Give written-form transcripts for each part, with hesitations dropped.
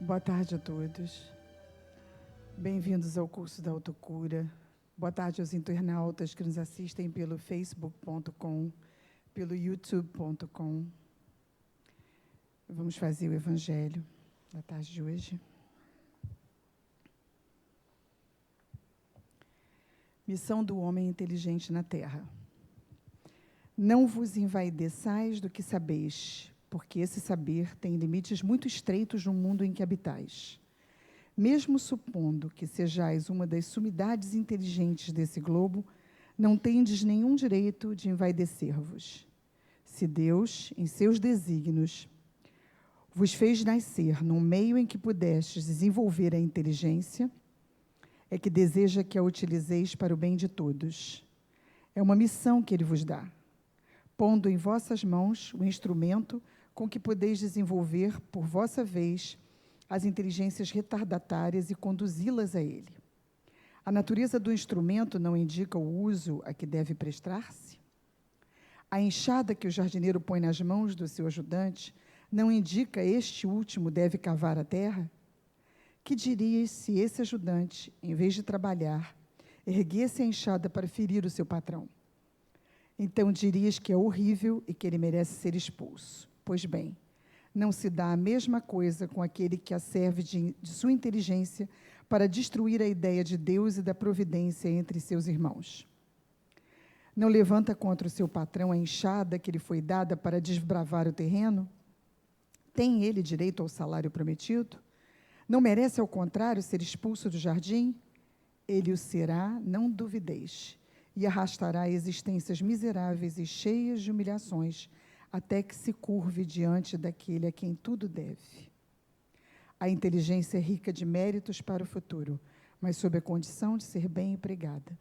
Boa tarde a todos. Bem-vindos ao curso da autocura. Boa tarde aos internautas que nos assistem pelo facebook.com, pelo youtube.com. Vamos fazer o evangelho da tarde de hoje. Missão do homem inteligente na terra. Não vos envaideçais do que sabeis, porque esse saber tem limites muito estreitos no mundo em que habitais. Mesmo supondo que sejais uma das sumidades inteligentes desse globo, não tendes nenhum direito de envaidecer-vos. Se Deus, em seus desígnios, vos fez nascer num meio em que pudestes desenvolver a inteligência, é que deseja que a utilizeis para o bem de todos. É uma missão que Ele vos dá, pondo em vossas mãos o instrumento com que podeis desenvolver, por vossa vez, as inteligências retardatárias e conduzi-las a Ele. A natureza do instrumento não indica o uso a que deve prestar-se? A enxada que o jardineiro põe nas mãos do seu ajudante não indica este último deve cavar a terra? Que dirias se esse ajudante, em vez de trabalhar, erguesse a enxada para ferir o seu patrão? Então dirias que é horrível e que ele merece ser expulso. Pois bem, não se dá a mesma coisa com aquele que a serve de sua inteligência para destruir a ideia de Deus e da providência entre seus irmãos. Não levanta contra o seu patrão a enxada que lhe foi dada para desbravar o terreno? Tem ele direito ao salário prometido? Não merece, ao contrário, ser expulso do jardim? Ele o será, não duvideis, e arrastará existências miseráveis e cheias de humilhações, até que se curve diante daquele a quem tudo deve. A inteligência é rica de méritos para o futuro, mas sob a condição de ser bem empregada.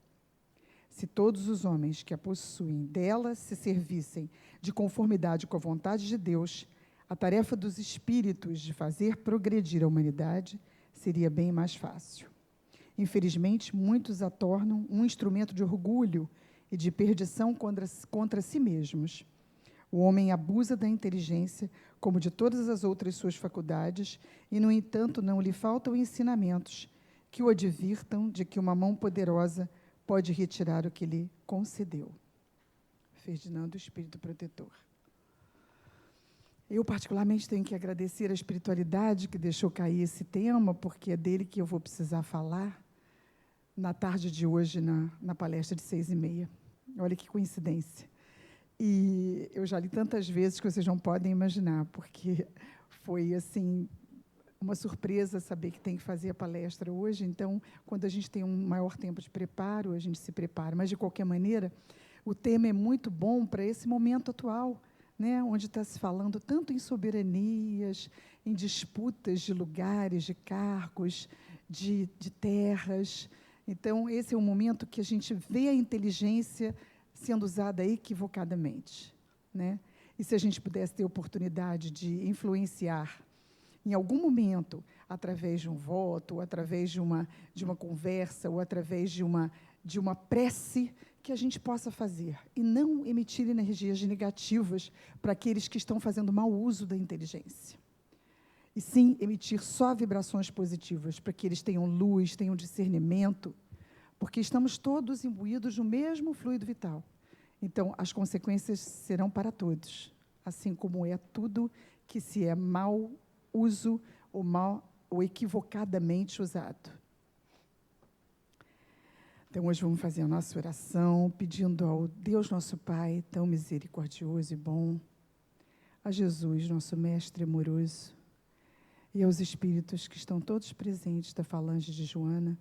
Se todos os homens que a possuem dela se servissem de conformidade com a vontade de Deus, a tarefa dos espíritos de fazer progredir a humanidade seria bem mais fácil. Infelizmente, muitos a tornam um instrumento de orgulho e de perdição contra si mesmos. O homem abusa da inteligência, como de todas as outras suas faculdades, e, no entanto, não lhe faltam ensinamentos que o advirtam de que uma mão poderosa pode retirar o que lhe concedeu. Ferdinando, Espírito Protetor. Eu, particularmente, tenho que agradecer a espiritualidade que deixou cair esse tema, porque é dele que eu vou precisar falar na tarde de hoje, na palestra de 6h30. Olha que coincidência. E eu já li tantas vezes que vocês não podem imaginar, porque foi, assim, uma surpresa saber que tem que fazer a palestra hoje. Então, quando a gente tem um maior tempo de preparo, a gente se prepara. Mas, de qualquer maneira, o tema é muito bom para esse momento atual, né, onde está se falando tanto em soberanias, em disputas de lugares, de cargos, de terras. Então, esse é um momento que a gente vê a inteligência sendo usada equivocadamente, né? E se a gente pudesse ter oportunidade de influenciar em algum momento, através de um voto, ou através de uma conversa, ou através de uma prece, que a gente possa fazer, e não emitir energias negativas para aqueles que estão fazendo mau uso da inteligência. E sim, emitir só vibrações positivas, para que eles tenham luz, tenham discernimento, porque estamos todos imbuídos no mesmo fluido vital. Então, as consequências serão para todos, assim como é tudo que se é mau uso ou equivocadamente usado. Então, hoje vamos fazer a nossa oração, pedindo ao Deus nosso Pai, tão misericordioso e bom, a Jesus, nosso Mestre amoroso, e aos Espíritos que estão todos presentes da falange de Joana,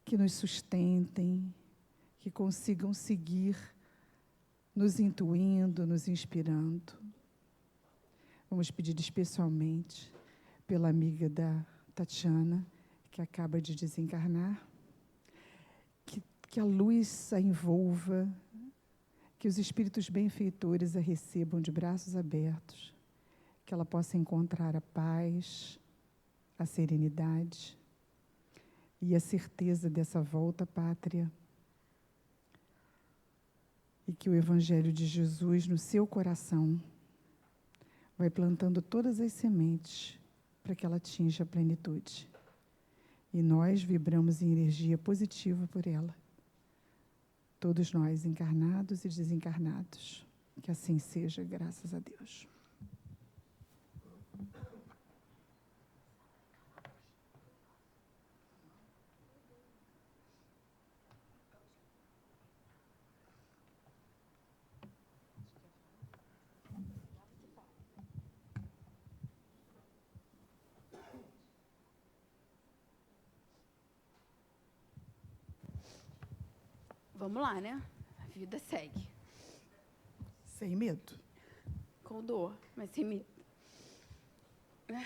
que nos sustentem, que consigam seguir nos intuindo, nos inspirando. Vamos pedir especialmente pela amiga da Tatiana, que acaba de desencarnar, que a luz a envolva, que os espíritos benfeitores a recebam de braços abertos, que ela possa encontrar a paz, a serenidade e a certeza dessa volta à pátria, e que o Evangelho de Jesus no seu coração vai plantando todas as sementes para que ela atinja a plenitude. E nós vibramos em energia positiva por ela. Todos nós, encarnados e desencarnados. Que assim seja, graças a Deus. Vamos lá, né? A vida segue. Sem medo. Com dor, mas sem medo. Ai.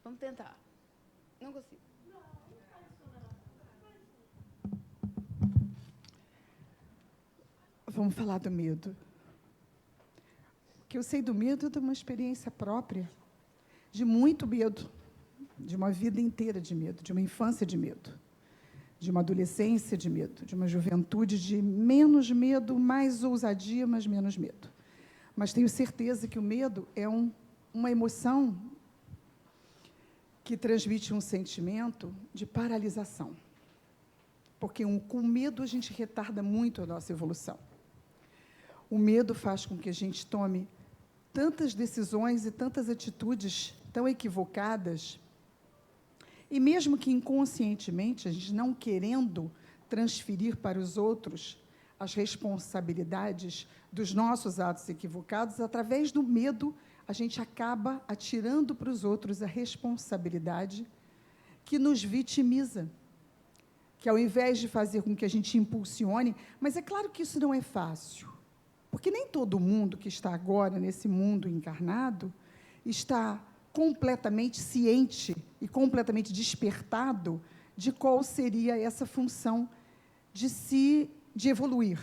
Vamos tentar. Não consigo. Vamos falar do medo. O que eu sei do medo é de uma experiência própria, de muito medo, de uma vida inteira de medo, de uma infância de medo, de uma adolescência de medo, de uma juventude de menos medo, mais ousadia, mas menos medo. Mas tenho certeza que o medo é uma emoção que transmite um sentimento de paralisação. Porque com medo a gente retarda muito a nossa evolução. O medo faz com que a gente tome tantas decisões e tantas atitudes tão equivocadas, e mesmo que inconscientemente, a gente não querendo transferir para os outros as responsabilidades dos nossos atos equivocados, através do medo, a gente acaba atirando para os outros a responsabilidade que nos vitimiza, que ao invés de fazer com que a gente impulsione, mas é claro que isso não é fácil, porque nem todo mundo que está agora nesse mundo encarnado está completamente ciente e completamente despertado de qual seria essa função de evoluir,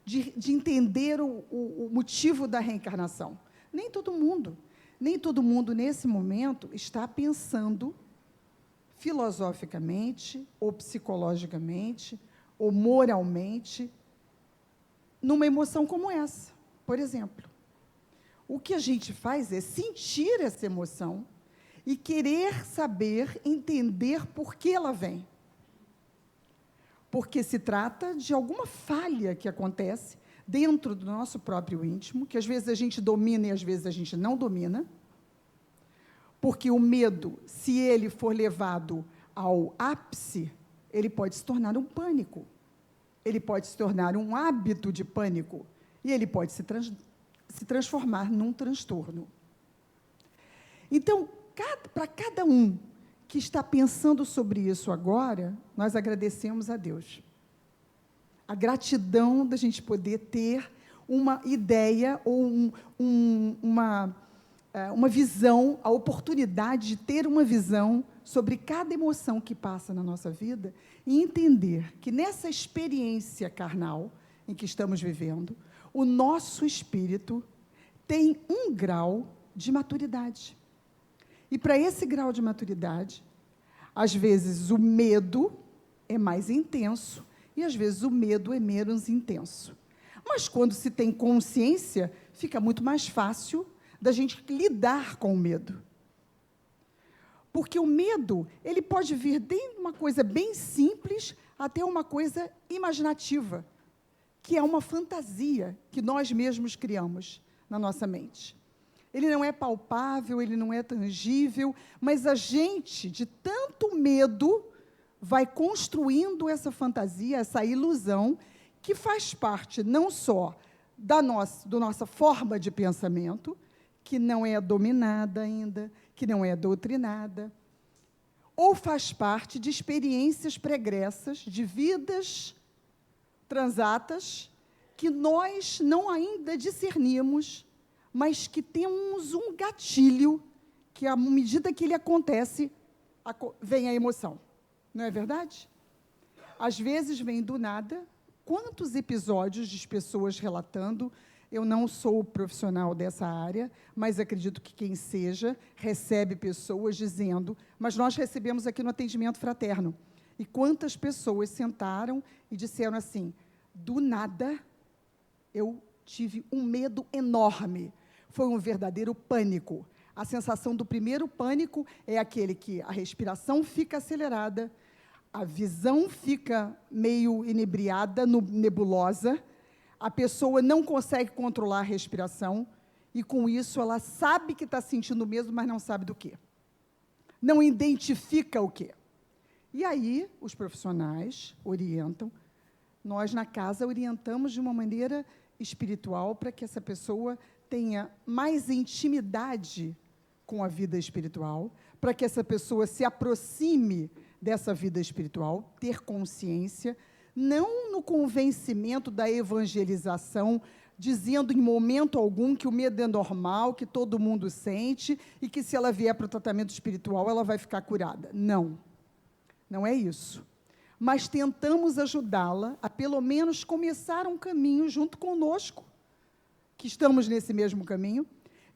de entender o motivo da reencarnação. Nem todo mundo nesse momento está pensando filosoficamente, ou psicologicamente, ou moralmente, numa emoção como essa. Por exemplo, o que a gente faz é sentir essa emoção e querer saber, entender por que ela vem. Porque se trata de alguma falha que acontece dentro do nosso próprio íntimo, que às vezes a gente domina e às vezes a gente não domina, porque o medo, se ele for levado ao ápice, ele pode se tornar um pânico, ele pode se tornar um hábito de pânico, e ele pode se transformar num transtorno. Então, para cada um que está pensando sobre isso agora, nós agradecemos a Deus. A gratidão da gente poder ter uma ideia ou uma visão, a oportunidade de ter uma visão sobre cada emoção que passa na nossa vida e entender que nessa experiência carnal em que estamos vivendo, o nosso espírito tem um grau de maturidade. E para esse grau de maturidade, às vezes o medo é mais intenso e às vezes o medo é menos intenso. Mas quando se tem consciência, fica muito mais fácil da gente lidar com o medo. Porque o medo, ele pode vir de uma coisa bem simples até uma coisa imaginativa, que é uma fantasia que nós mesmos criamos na nossa mente. Ele não é palpável, ele não é tangível, mas a gente, de tanto medo, vai construindo essa fantasia, essa ilusão, que faz parte não só da nossa forma de pensamento, que não é dominada ainda, que não é doutrinada, ou faz parte de experiências pregressas, de vidas transatas, que nós não ainda discernimos, mas que temos um gatilho, que à medida que ele acontece, vem a emoção. Não é verdade? Às vezes vem do nada. Quantos episódios de pessoas relatando? Eu não sou profissional dessa área, mas acredito que quem seja recebe pessoas dizendo, mas nós recebemos aqui no atendimento fraterno, E quantas pessoas sentaram e disseram assim, do nada, eu tive um medo enorme. Foi um verdadeiro pânico. A sensação do primeiro pânico é aquele que a respiração fica acelerada, a visão fica meio inebriada, nebulosa, a pessoa não consegue controlar a respiração, e com isso ela sabe que está sentindo medo, mas não sabe do quê. Não identifica o quê. E aí, os profissionais orientam, nós na casa orientamos de uma maneira espiritual para que essa pessoa tenha mais intimidade com a vida espiritual, para que essa pessoa se aproxime dessa vida espiritual, ter consciência, não no convencimento da evangelização, dizendo em momento algum que o medo é normal, que todo mundo sente, e que se ela vier para o tratamento espiritual, ela vai ficar curada. Não, não é isso. Mas tentamos ajudá-la a, pelo menos, começar um caminho junto conosco, que estamos nesse mesmo caminho,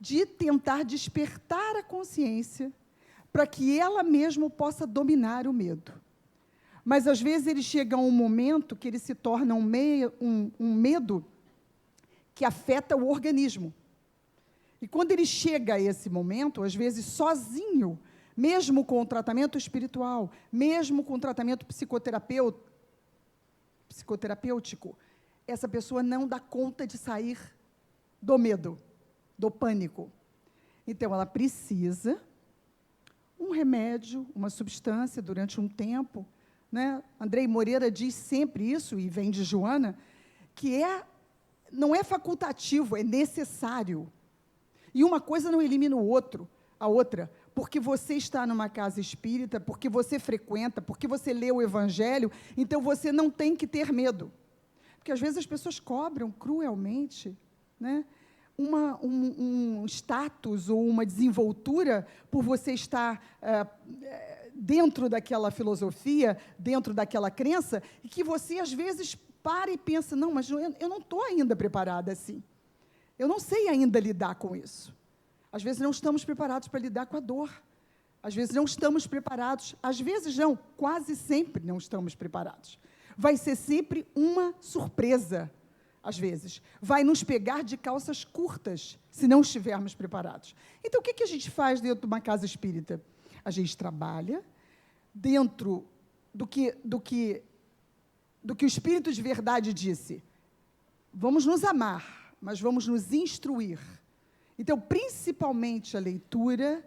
de tentar despertar a consciência para que ela mesma possa dominar o medo. Mas, às vezes, ele chega a um momento que ele se torna um medo que afeta o organismo. E quando ele chega a esse momento, às vezes sozinho, mesmo com o tratamento espiritual, mesmo com o tratamento psicoterapêutico, essa pessoa não dá conta de sair do medo, do pânico. Então, ela precisa um remédio, uma substância durante um tempo, né? Andrei Moreira diz sempre isso, e vem de Joana, que não é facultativo, é necessário. E uma coisa não elimina a outra, porque você está numa casa espírita, porque você frequenta, porque você lê o Evangelho, então você não tem que ter medo. Porque, às vezes, as pessoas cobram cruelmente, né, um status ou uma desenvoltura por você estar dentro daquela filosofia, dentro daquela crença, e que você, às vezes, para e pensa, não, mas eu não estou ainda preparada assim. Eu não sei ainda lidar com isso. Às vezes não estamos preparados para lidar com a dor. Às vezes não estamos preparados. Às vezes não, quase sempre não estamos preparados. Vai ser sempre uma surpresa, às vezes. Vai nos pegar de calças curtas, se não estivermos preparados. Então, o que a gente faz dentro de uma casa espírita? A gente trabalha dentro do que o Espírito de Verdade disse. Vamos nos amar, mas vamos nos instruir. Então, principalmente a leitura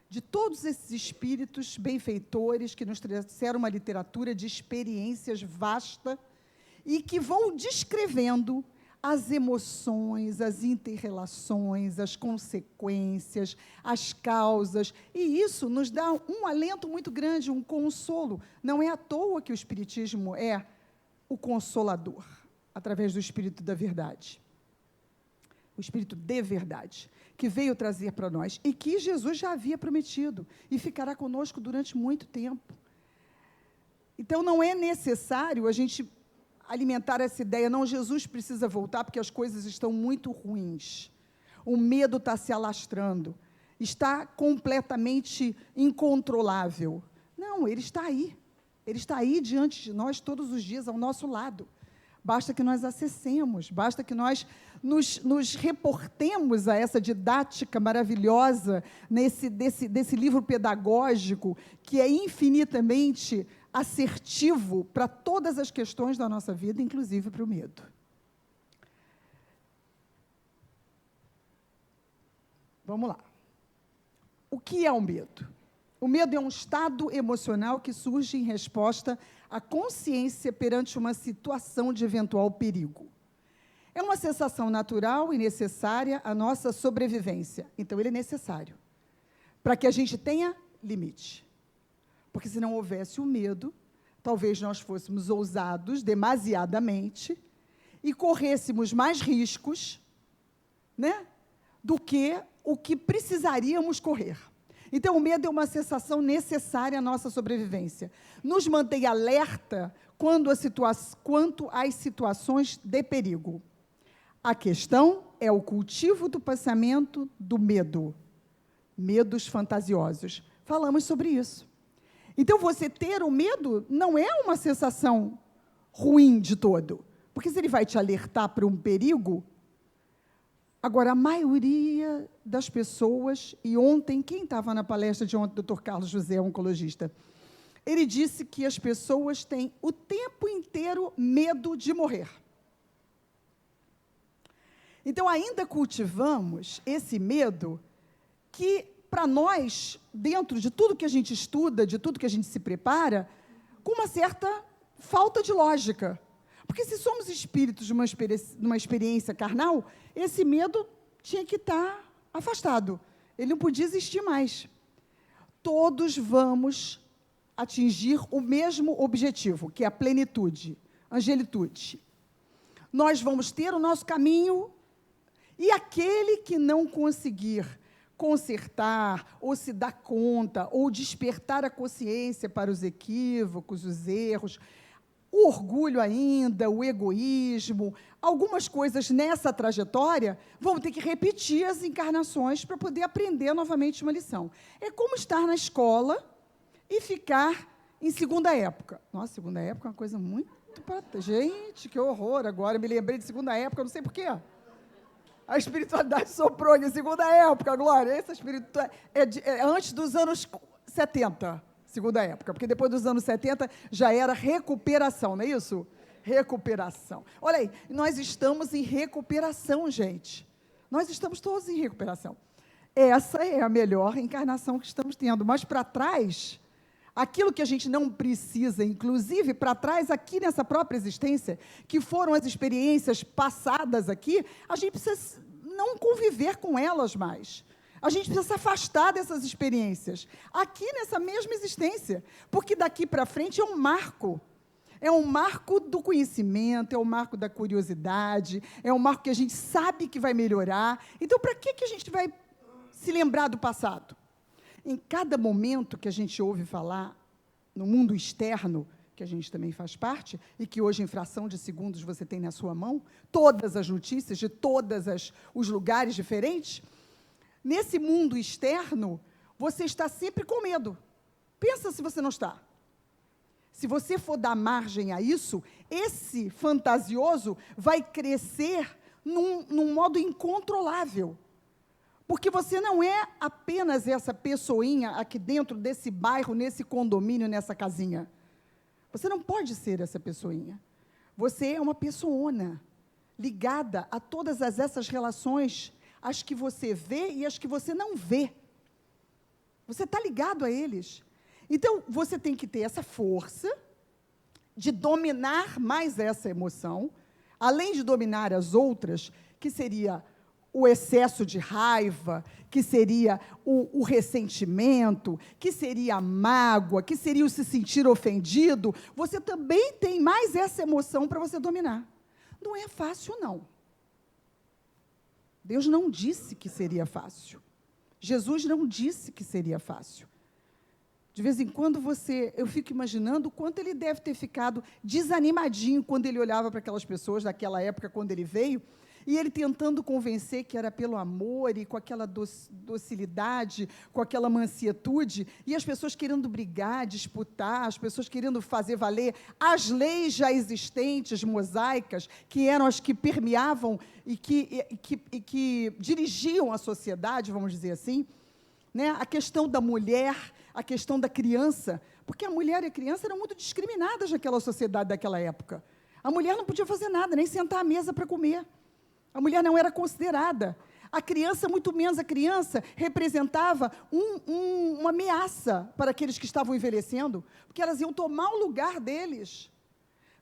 de todos esses espíritos benfeitores que nos trouxeram uma literatura de experiências vasta e que vão descrevendo as emoções, as inter-relações, as consequências, as causas, e isso nos dá um alento muito grande, um consolo. Não é à toa que o Espiritismo é o consolador, através do Espírito da Verdade. O Espírito de Verdade, que veio trazer para nós, e que Jesus já havia prometido, e ficará conosco durante muito tempo. Então, não é necessário a gente alimentar essa ideia, não, Jesus precisa voltar porque as coisas estão muito ruins. O medo está se alastrando, está completamente incontrolável. Não, ele está aí diante de nós todos os dias, ao nosso lado. Basta que nós acessemos, basta que nós nos reportemos a essa didática maravilhosa desse livro pedagógico, que é infinitamente assertivo para todas as questões da nossa vida, inclusive para o medo. Vamos lá. O que é o medo? O medo é um estado emocional que surge em resposta à consciência perante uma situação de eventual perigo. É uma sensação natural e necessária à nossa sobrevivência. Então, ele é necessário, para que a gente tenha limite. Porque, se não houvesse o medo, talvez nós fôssemos ousados demasiadamente e corrêssemos mais riscos, né, do que o que precisaríamos correr. Então, o medo é uma sensação necessária à nossa sobrevivência. Nos mantém alerta quanto às situações de perigo. A questão é o cultivo do pensamento do medo. Medos fantasiosos. Falamos sobre isso. Então, você ter o medo não é uma sensação ruim de todo, porque se ele vai te alertar para um perigo. Agora, a maioria das pessoas, e ontem, quem estava na palestra de ontem, o Dr. Carlos José, oncologista, ele disse que as pessoas têm o tempo inteiro medo de morrer. Então, ainda cultivamos esse medo que, para nós, dentro de tudo que a gente estuda, de tudo que a gente se prepara, com uma certa falta de lógica. Porque se somos espíritos de uma experiência carnal, esse medo tinha que estar afastado. Ele não podia existir mais. Todos vamos atingir o mesmo objetivo, que é a plenitude, angelitude. Nós vamos ter o nosso caminho, e aquele que não conseguir consertar, ou se dar conta, ou despertar a consciência para os equívocos, os erros, o orgulho ainda, o egoísmo, algumas coisas nessa trajetória vão ter que repetir as encarnações para poder aprender novamente uma lição. É como estar na escola e ficar em segunda época. Nossa, segunda época é uma coisa muito... Gente, que horror agora, eu me lembrei de segunda época, não sei porquê. A espiritualidade soprou em segunda época, Glória. Essa espiritualidade é antes dos anos 70. Segunda época, porque depois dos anos 70 já era recuperação, não é isso? Recuperação. Olha aí, nós estamos em recuperação, gente. Nós estamos todos em recuperação. Essa é a melhor encarnação que estamos tendo. Mas para trás, aquilo que a gente não precisa, inclusive para trás, aqui nessa própria existência, que foram as experiências passadas aqui, a gente precisa não conviver com elas mais. A gente precisa se afastar dessas experiências, aqui nessa mesma existência, porque daqui para frente é um marco do conhecimento, é um marco da curiosidade, é um marco que a gente sabe que vai melhorar. Então, para que a gente vai se lembrar do passado? Em cada momento que a gente ouve falar no mundo externo, que a gente também faz parte, e que hoje, em fração de segundos, você tem na sua mão, todas as notícias de todos os lugares diferentes. Nesse mundo externo, você está sempre com medo. Pensa se você não está. Se você for dar margem a isso, esse fantasioso vai crescer num modo incontrolável. Porque você não é apenas essa pessoinha aqui dentro desse bairro, nesse condomínio, nessa casinha. Você não pode ser essa pessoinha. Você é uma pessoona ligada a todas essas relações, as que você vê e as que você não vê. Você está ligado a eles. Então, você tem que ter essa força de dominar mais essa emoção, além de dominar as outras, que seria o excesso de raiva, que seria o ressentimento, que seria a mágoa, que seria o se sentir ofendido. Você também tem mais essa emoção para você dominar. Não é fácil, não. Deus não disse que seria fácil. Jesus não disse que seria fácil. De vez em quando eu fico imaginando o quanto ele deve ter ficado desanimadinho quando ele olhava para aquelas pessoas daquela época, quando ele veio, e ele tentando convencer que era pelo amor e com aquela docilidade, com aquela mansietude, e as pessoas querendo brigar, disputar, as pessoas querendo fazer valer as leis já existentes, mosaicas, que eram as que permeavam e que dirigiam a sociedade, vamos dizer assim, né? A questão da mulher, a questão da criança, porque a mulher e a criança eram muito discriminadas naquela sociedade daquela época. A mulher não podia fazer nada, nem sentar à mesa para comer. A mulher não era considerada. A criança, muito menos a criança, representava uma ameaça para aqueles que estavam envelhecendo, porque elas iam tomar o lugar deles.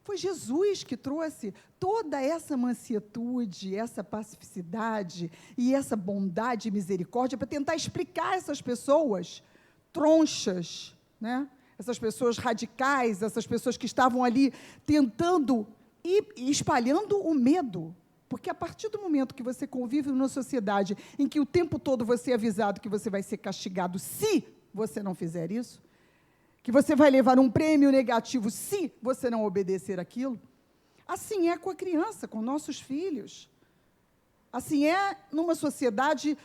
Foi Jesus que trouxe toda essa mansietude, essa pacificidade e essa bondade e misericórdia para tentar explicar a essas pessoas tronchas, né? Essas pessoas radicais, essas pessoas que estavam ali tentando e espalhando o medo. Porque a partir do momento que você convive numa sociedade em que o tempo todo você é avisado que você vai ser castigado se você não fizer isso, que você vai levar um prêmio negativo se você não obedecer aquilo, assim é com a criança, com nossos filhos. Assim é numa sociedade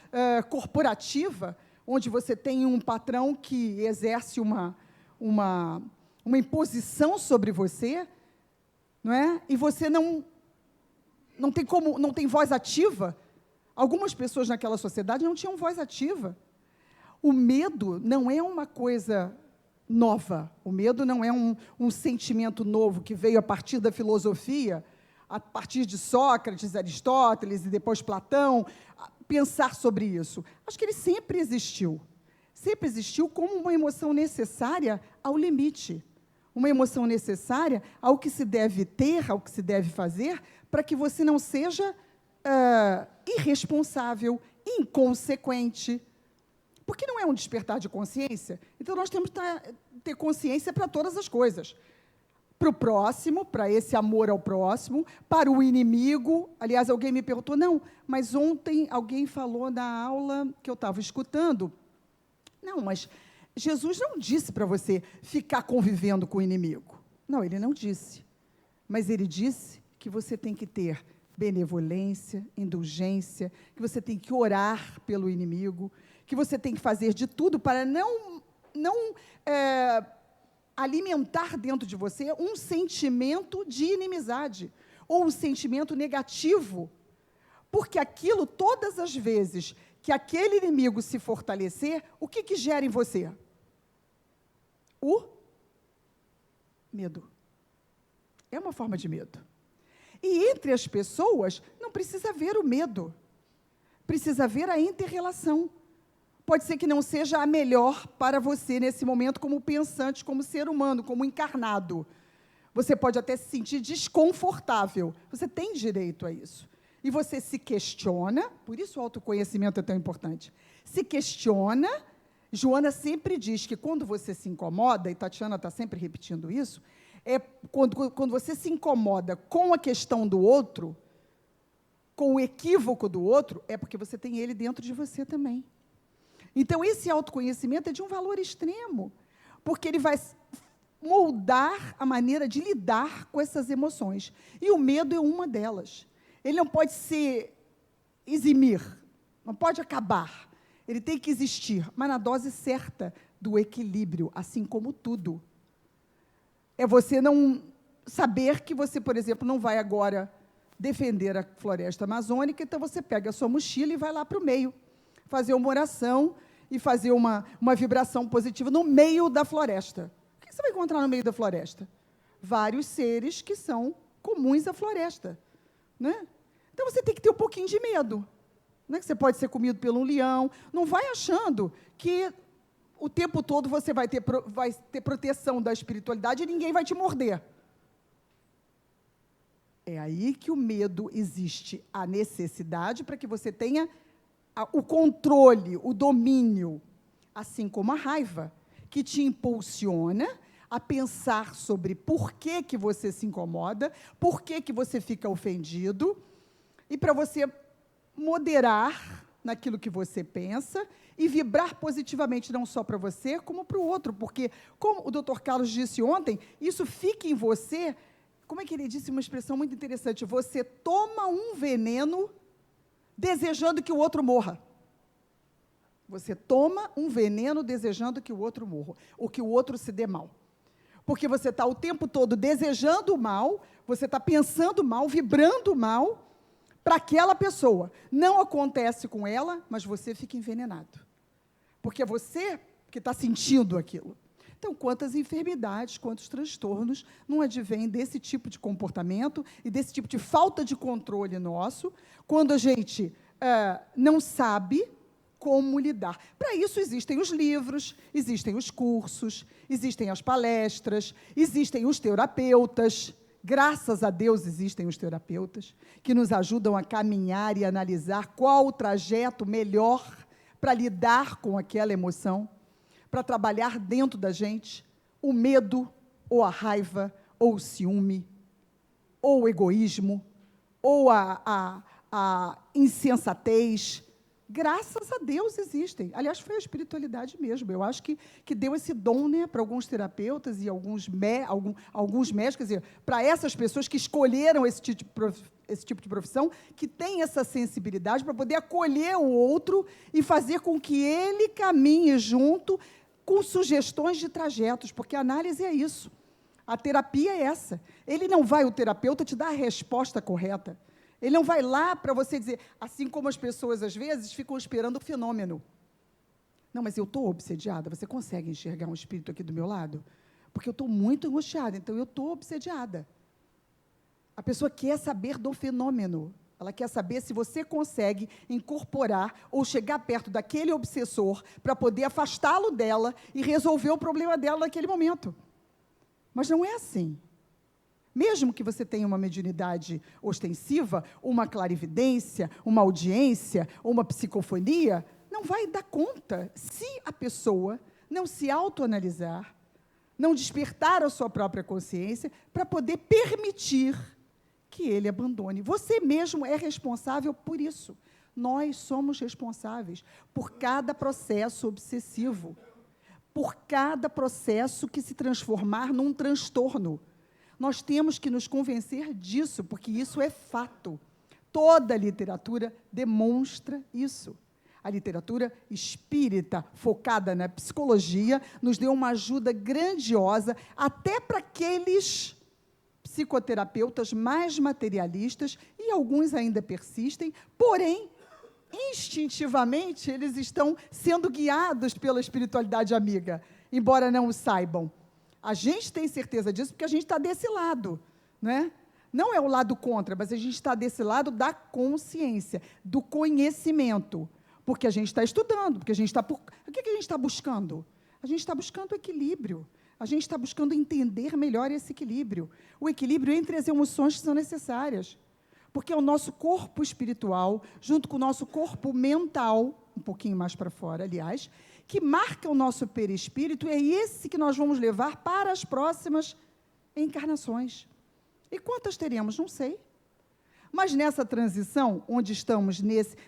corporativa, onde você tem um patrão que exerce uma uma imposição sobre você, não é? E você não tem voz ativa. Algumas pessoas naquela sociedade não tinham voz ativa. O medo não é uma coisa nova. O medo não é um sentimento novo que veio a partir da filosofia, a partir de Sócrates, Aristóteles e depois Platão, pensar sobre isso. Acho que ele sempre existiu. Sempre existiu como uma emoção necessária ao limite. Uma emoção necessária ao que se deve ter, ao que se deve fazer, para que você não seja irresponsável, inconsequente. Porque não é um despertar de consciência. Então, nós temos que ter consciência para todas as coisas. Para o próximo, para esse amor ao próximo, para o inimigo. Aliás, alguém me perguntou, não, mas ontem alguém falou na aula que eu estava escutando. Não, mas Jesus não disse para você ficar convivendo com o inimigo. Não, ele não disse. Mas ele disse que você tem que ter benevolência, indulgência, que você tem que orar pelo inimigo, que você tem que fazer de tudo para não alimentar dentro de você um sentimento de inimizade ou um sentimento negativo. Porque aquilo, todas as vezes que aquele inimigo se fortalecer, o que gera em você? O medo. É uma forma de medo. E entre as pessoas, não precisa haver o medo. Precisa haver a inter-relação. Pode ser que não seja a melhor para você nesse momento como pensante, como ser humano, como encarnado. Você pode até se sentir desconfortável. Você tem direito a isso. E você se questiona, por isso o autoconhecimento é tão importante. Se questiona, Joana sempre diz que quando você se incomoda, e Tatiana está sempre repetindo isso, quando você se incomoda com a questão do outro, com o equívoco do outro, é porque você tem ele dentro de você também. Então, esse autoconhecimento é de um valor extremo, porque ele vai moldar a maneira de lidar com essas emoções. E o medo é uma delas. Ele não pode se eximir, não pode acabar. Ele tem que existir, mas na dose certa do equilíbrio, assim como tudo. É você não saber que você, por exemplo, não vai agora defender a floresta amazônica, então você pega a sua mochila e vai lá para o meio, fazer uma oração e fazer uma vibração positiva no meio da floresta. O que você vai encontrar no meio da floresta? Vários seres que são comuns à floresta. Né? Então, você tem que ter um pouquinho de medo. Não é que você pode ser comido por um leão. Não vai achando que o tempo todo você vai ter proteção da espiritualidade e ninguém vai te morder. É aí que o medo existe, a necessidade para que você tenha o controle, o domínio, assim como a raiva, que te impulsiona a pensar sobre por que você se incomoda, por que você fica ofendido, e para você moderar naquilo que você pensa e vibrar positivamente, não só para você, como para o outro, porque, como o Dr. Carlos disse ontem, isso fica em você, como é que ele disse uma expressão muito interessante, você toma um veneno desejando que o outro morra. Você toma um veneno desejando que o outro morra, ou que o outro se dê mal. Porque você está o tempo todo desejando o mal, você está pensando mal, vibrando mal para aquela pessoa. Não acontece com ela, mas você fica envenenado. Porque é você que está sentindo aquilo. Então, quantas enfermidades, quantos transtornos não advêm desse tipo de comportamento e desse tipo de falta de controle nosso, quando a gente não sabe como lidar. Para isso existem os livros, existem os cursos, existem as palestras, existem os terapeutas. Graças a Deus existem os terapeutas que nos ajudam a caminhar e analisar qual o trajeto melhor para lidar com aquela emoção, para trabalhar dentro da gente o medo, ou a raiva, ou o ciúme, ou o egoísmo, ou a insensatez. Graças a Deus existem. Aliás, foi a espiritualidade mesmo. Eu acho que deu esse dom, né, para alguns terapeutas e alguns médicos, quer dizer, para essas pessoas que escolheram esse tipo de profissão, que têm essa sensibilidade para poder acolher o outro e fazer com que ele caminhe junto com sugestões de trajetos, porque a análise é isso. A terapia é essa. O terapeuta te dá a resposta correta. Ele não vai lá para você dizer, assim como as pessoas, às vezes, ficam esperando o fenômeno. Não, mas eu estou obsediada. Você consegue enxergar um espírito aqui do meu lado? Porque eu estou muito angustiada, então eu estou obsediada. A pessoa quer saber do fenômeno. Ela quer saber se você consegue incorporar ou chegar perto daquele obsessor para poder afastá-lo dela e resolver o problema dela naquele momento. Mas não é assim. Mesmo que você tenha uma mediunidade ostensiva, uma clarividência, uma audiência, uma psicofonia, não vai dar conta se a pessoa não se autoanalisar, não despertar a sua própria consciência para poder permitir que ele abandone. Você mesmo é responsável por isso. Nós somos responsáveis por cada processo obsessivo, por cada processo que se transformar num transtorno. Nós temos que nos convencer disso, porque isso é fato. Toda a literatura demonstra isso. A literatura espírita, focada na psicologia, nos deu uma ajuda grandiosa, até para aqueles psicoterapeutas mais materialistas, e alguns ainda persistem, porém, instintivamente, eles estão sendo guiados pela espiritualidade amiga, embora não o saibam. A gente tem certeza disso porque a gente está desse lado, né? Não é o lado contra, mas a gente está desse lado da consciência, do conhecimento, porque a gente está estudando, porque a gente está... O que a gente está buscando? A gente está buscando equilíbrio. A gente está buscando entender melhor esse equilíbrio. O equilíbrio entre as emoções que são necessárias. Porque é o nosso corpo espiritual, junto com o nosso corpo mental, um pouquinho mais para fora, aliás, que marca o nosso perispírito, e é esse que nós vamos levar para as próximas encarnações. E quantas teremos? Não sei. Mas nessa transição, onde estamos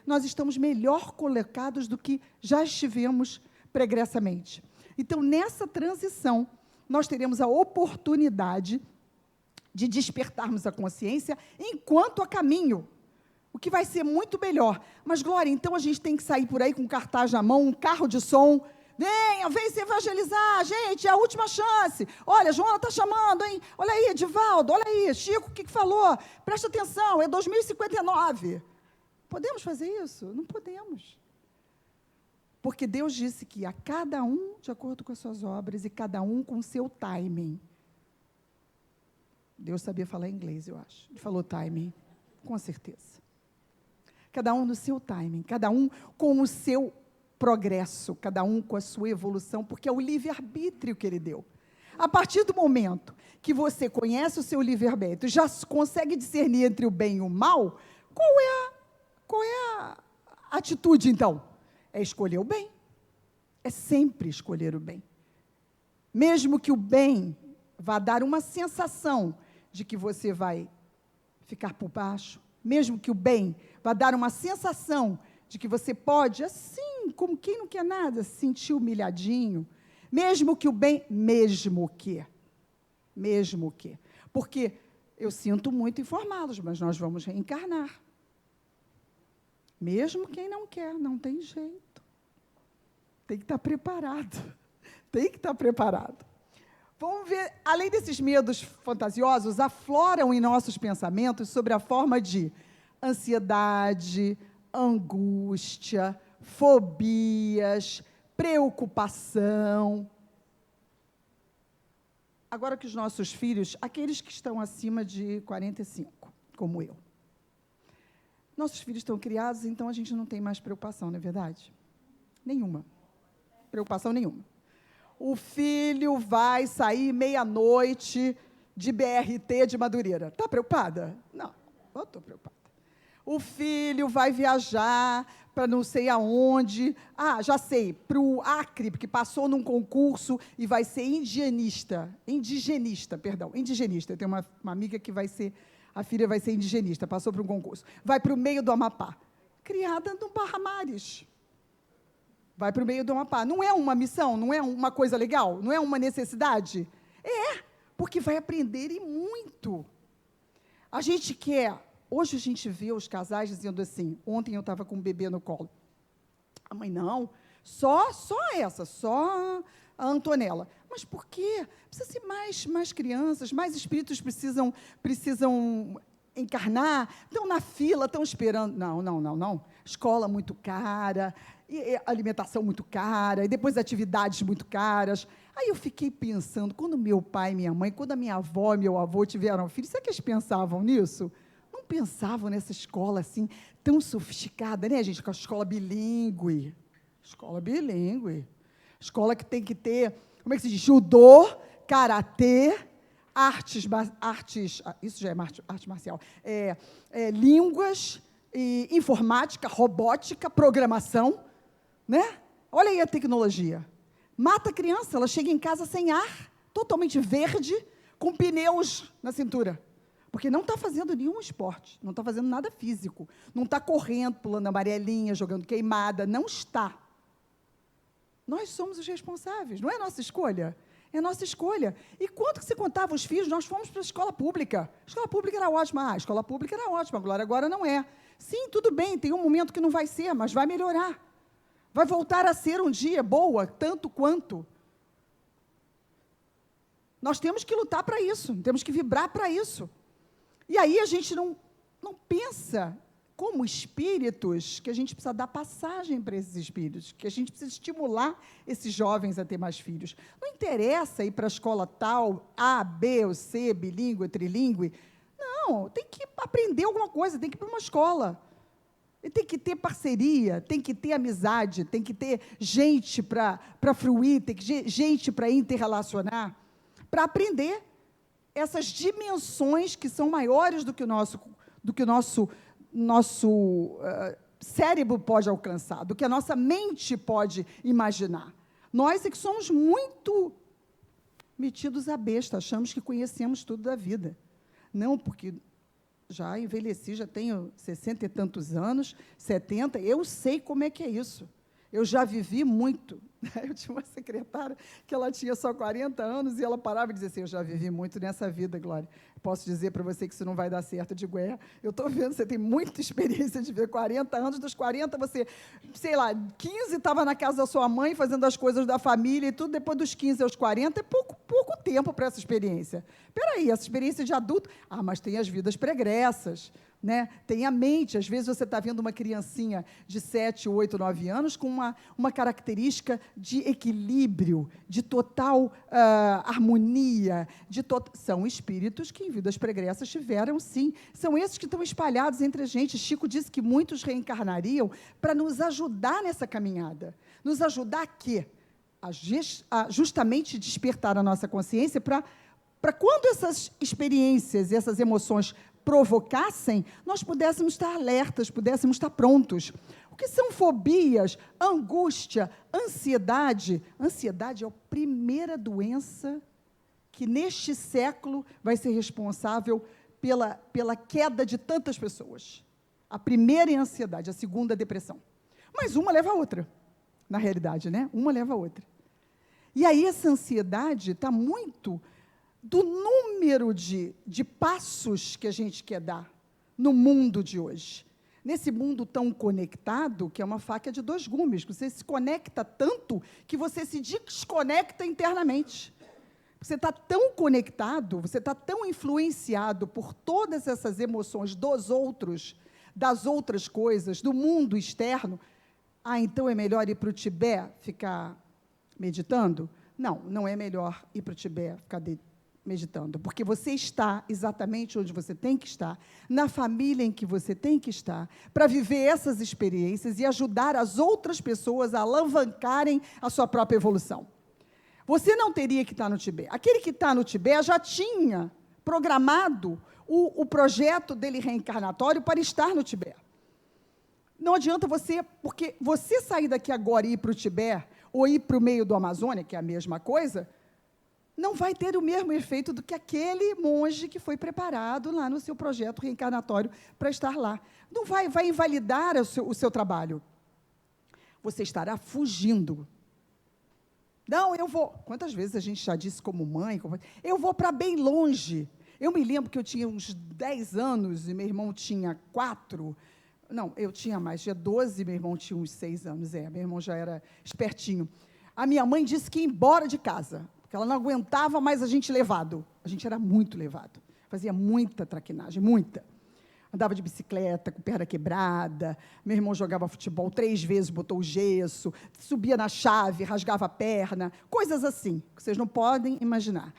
nós estamos melhor colocados do que já estivemos pregressamente. Então, nessa transição, nós teremos a oportunidade de despertarmos a consciência enquanto a caminho, o que vai ser muito melhor. Mas, Glória, então a gente tem que sair por aí com um cartaz na mão, um carro de som. Venha, vem se evangelizar, gente, é a última chance. Olha, Joana está chamando, hein? Olha aí, Edivaldo, olha aí, Chico, o que falou? Presta atenção, é 2059. Podemos fazer isso? Não podemos. Porque Deus disse que a cada um de acordo com as suas obras e cada um com o seu timing. Deus sabia falar inglês, eu acho. Ele falou timing, com certeza. Cada um no seu timing, cada um com o seu progresso, cada um com a sua evolução, porque é o livre-arbítrio que Ele deu. A partir do momento que você conhece o seu livre-arbítrio, já consegue discernir entre o bem e o mal, qual é a atitude, então? É escolher o bem. É sempre escolher o bem. Mesmo que o bem vá dar uma sensação de que você vai ficar por baixo, mesmo que o bem vá dar uma sensação de que você pode, assim, como quem não quer nada, se sentir humilhadinho, mesmo que o bem, mesmo que, porque eu sinto muito informá-los, mas nós vamos reencarnar. Mesmo quem não quer, não tem jeito. Tem que estar preparado. Tem que estar preparado. Vamos ver, além desses medos fantasiosos, afloram em nossos pensamentos sobre a forma de ansiedade, angústia, fobias, preocupação. Agora que os nossos filhos, aqueles que estão acima de 45, como eu, nossos filhos estão criados, então a gente não tem mais preocupação, não é verdade? Nenhuma. Preocupação nenhuma. O filho vai sair meia-noite de BRT de Madureira. Está preocupada? Não, eu estou preocupada. O filho vai viajar para não sei aonde. Ah, já sei, para o Acre, porque passou num concurso e vai ser indigenista. Eu tenho uma amiga que vai ser, a filha vai ser indigenista, passou para um concurso. Vai para o meio do Amapá. Criada no Barra Mares. Vai para o meio do Amapá. Não é uma missão? Não é uma coisa legal? Não é uma necessidade? É, porque vai aprender e muito. A gente quer... Hoje a gente vê os casais dizendo assim, ontem eu estava com um bebê no colo. A mãe, não, só a Antonella. Mas por quê? Precisa ser mais crianças, mais espíritos precisam encarnar, estão na fila, estão esperando. Não. Escola muito cara, e alimentação muito cara, e depois atividades muito caras. Aí eu fiquei pensando, quando meu pai e minha mãe, quando a minha avó e meu avô tiveram filhos, será que eles pensavam nisso? Não pensavam nessa escola assim, tão sofisticada, né, gente? Com a escola bilíngue. Escola bilíngue. Escola que tem que ter, como é que se diz? Judô, karatê, artes, isso já é arte marcial, línguas, informática, robótica, programação, né? Olha aí a tecnologia. Mata a criança, ela chega em casa sem ar, totalmente verde, com pneus na cintura. Porque não está fazendo nenhum esporte, não está fazendo nada físico, não está correndo, pulando amarelinha, jogando queimada, não está. Nós somos os responsáveis, não é nossa escolha? É nossa escolha. E quanto que você contava os filhos, nós fomos para a escola pública. A escola pública era ótima. A escola pública era ótima, agora não é. Sim, tudo bem, tem um momento que não vai ser, mas vai melhorar. Vai voltar a ser um dia boa, tanto quanto. Nós temos que lutar para isso, temos que vibrar para isso. E aí a gente não pensa como espíritos que a gente precisa dar passagem para esses espíritos, que a gente precisa estimular esses jovens a ter mais filhos. Não interessa ir para a escola tal, A, B ou C, bilíngue, trilingue. Não, tem que aprender alguma coisa, tem que ir para uma escola. E tem que ter parceria, tem que ter amizade, tem que ter gente para fruir, tem que ter gente para interrelacionar, para aprender essas dimensões que são maiores do que o nosso cérebro pode alcançar, do que a nossa mente pode imaginar. Nós é que somos muito metidos à besta, achamos que conhecemos tudo da vida. Não, porque já envelheci, já tenho 60 e tantos anos, 70, eu sei como é que é isso. Eu já vivi muito. Eu tinha uma secretária que ela tinha só 40 anos e ela parava e dizia assim, eu já vivi muito nessa vida, Glória. Posso dizer para você que isso não vai dar certo. Eu digo, eu estou vendo, você tem muita experiência de ver 40 anos, dos 40 você, sei lá, 15 estava na casa da sua mãe, fazendo as coisas da família e tudo, depois dos 15 aos 40, é pouco tempo para essa experiência. Espera aí, essa experiência de adulto, mas tem as vidas pregressas, né? Tem a mente, às vezes você está vendo uma criancinha de 7, 8, 9 anos com uma característica de equilíbrio, de total harmonia, são espíritos que em vidas pregressas tiveram, sim. São esses que estão espalhados entre a gente. Chico disse que muitos reencarnariam para nos ajudar nessa caminhada. Nos ajudar a quê? A justamente despertar a nossa consciência para quando essas experiências e essas emoções provocassem, nós pudéssemos estar alertas, pudéssemos estar prontos. O que são fobias, angústia, ansiedade? Ansiedade é a primeira doença que, neste século, vai ser responsável pela queda de tantas pessoas. A primeira é a ansiedade, a segunda é a depressão. Mas uma leva a outra, na realidade, né? Uma leva a outra. E aí essa ansiedade está muito do número de passos que a gente quer dar no mundo de hoje. Nesse mundo tão conectado, que é uma faca de dois gumes, você se conecta tanto que você se desconecta internamente. Você está tão conectado, você está tão influenciado por todas essas emoções dos outros, das outras coisas, do mundo externo. Então é melhor ir para o Tibete ficar meditando? Não é melhor ir para o Tibete ficar meditando, porque você está exatamente onde você tem que estar, na família em que você tem que estar, para viver essas experiências e ajudar as outras pessoas a alavancarem a sua própria evolução. Você não teria que estar no Tibete. Aquele que está no Tibete já tinha programado o projeto dele reencarnatório para estar no Tibete. Não adianta porque você sair daqui agora e ir para o Tibete, ou ir para o meio do Amazônia, que é a mesma coisa, não vai ter o mesmo efeito do que aquele monge que foi preparado lá no seu projeto reencarnatório para estar lá. Não vai invalidar o seu trabalho. Você estará fugindo. Não, eu vou. Quantas vezes a gente já disse como mãe, eu vou para bem longe. Eu me lembro que eu tinha uns 10 anos e meu irmão tinha 4. Não, eu tinha mais, tinha 12, meu irmão tinha uns 6 anos. Meu irmão já era espertinho. A minha mãe disse que ia embora de casa, porque ela não aguentava mais a gente levado. A gente era muito levado. Fazia muita traquinagem, muita. Andava de bicicleta, com perna quebrada. Meu irmão jogava futebol 3 vezes, botou o gesso. Subia na chave, rasgava a perna. Coisas assim, que vocês não podem imaginar.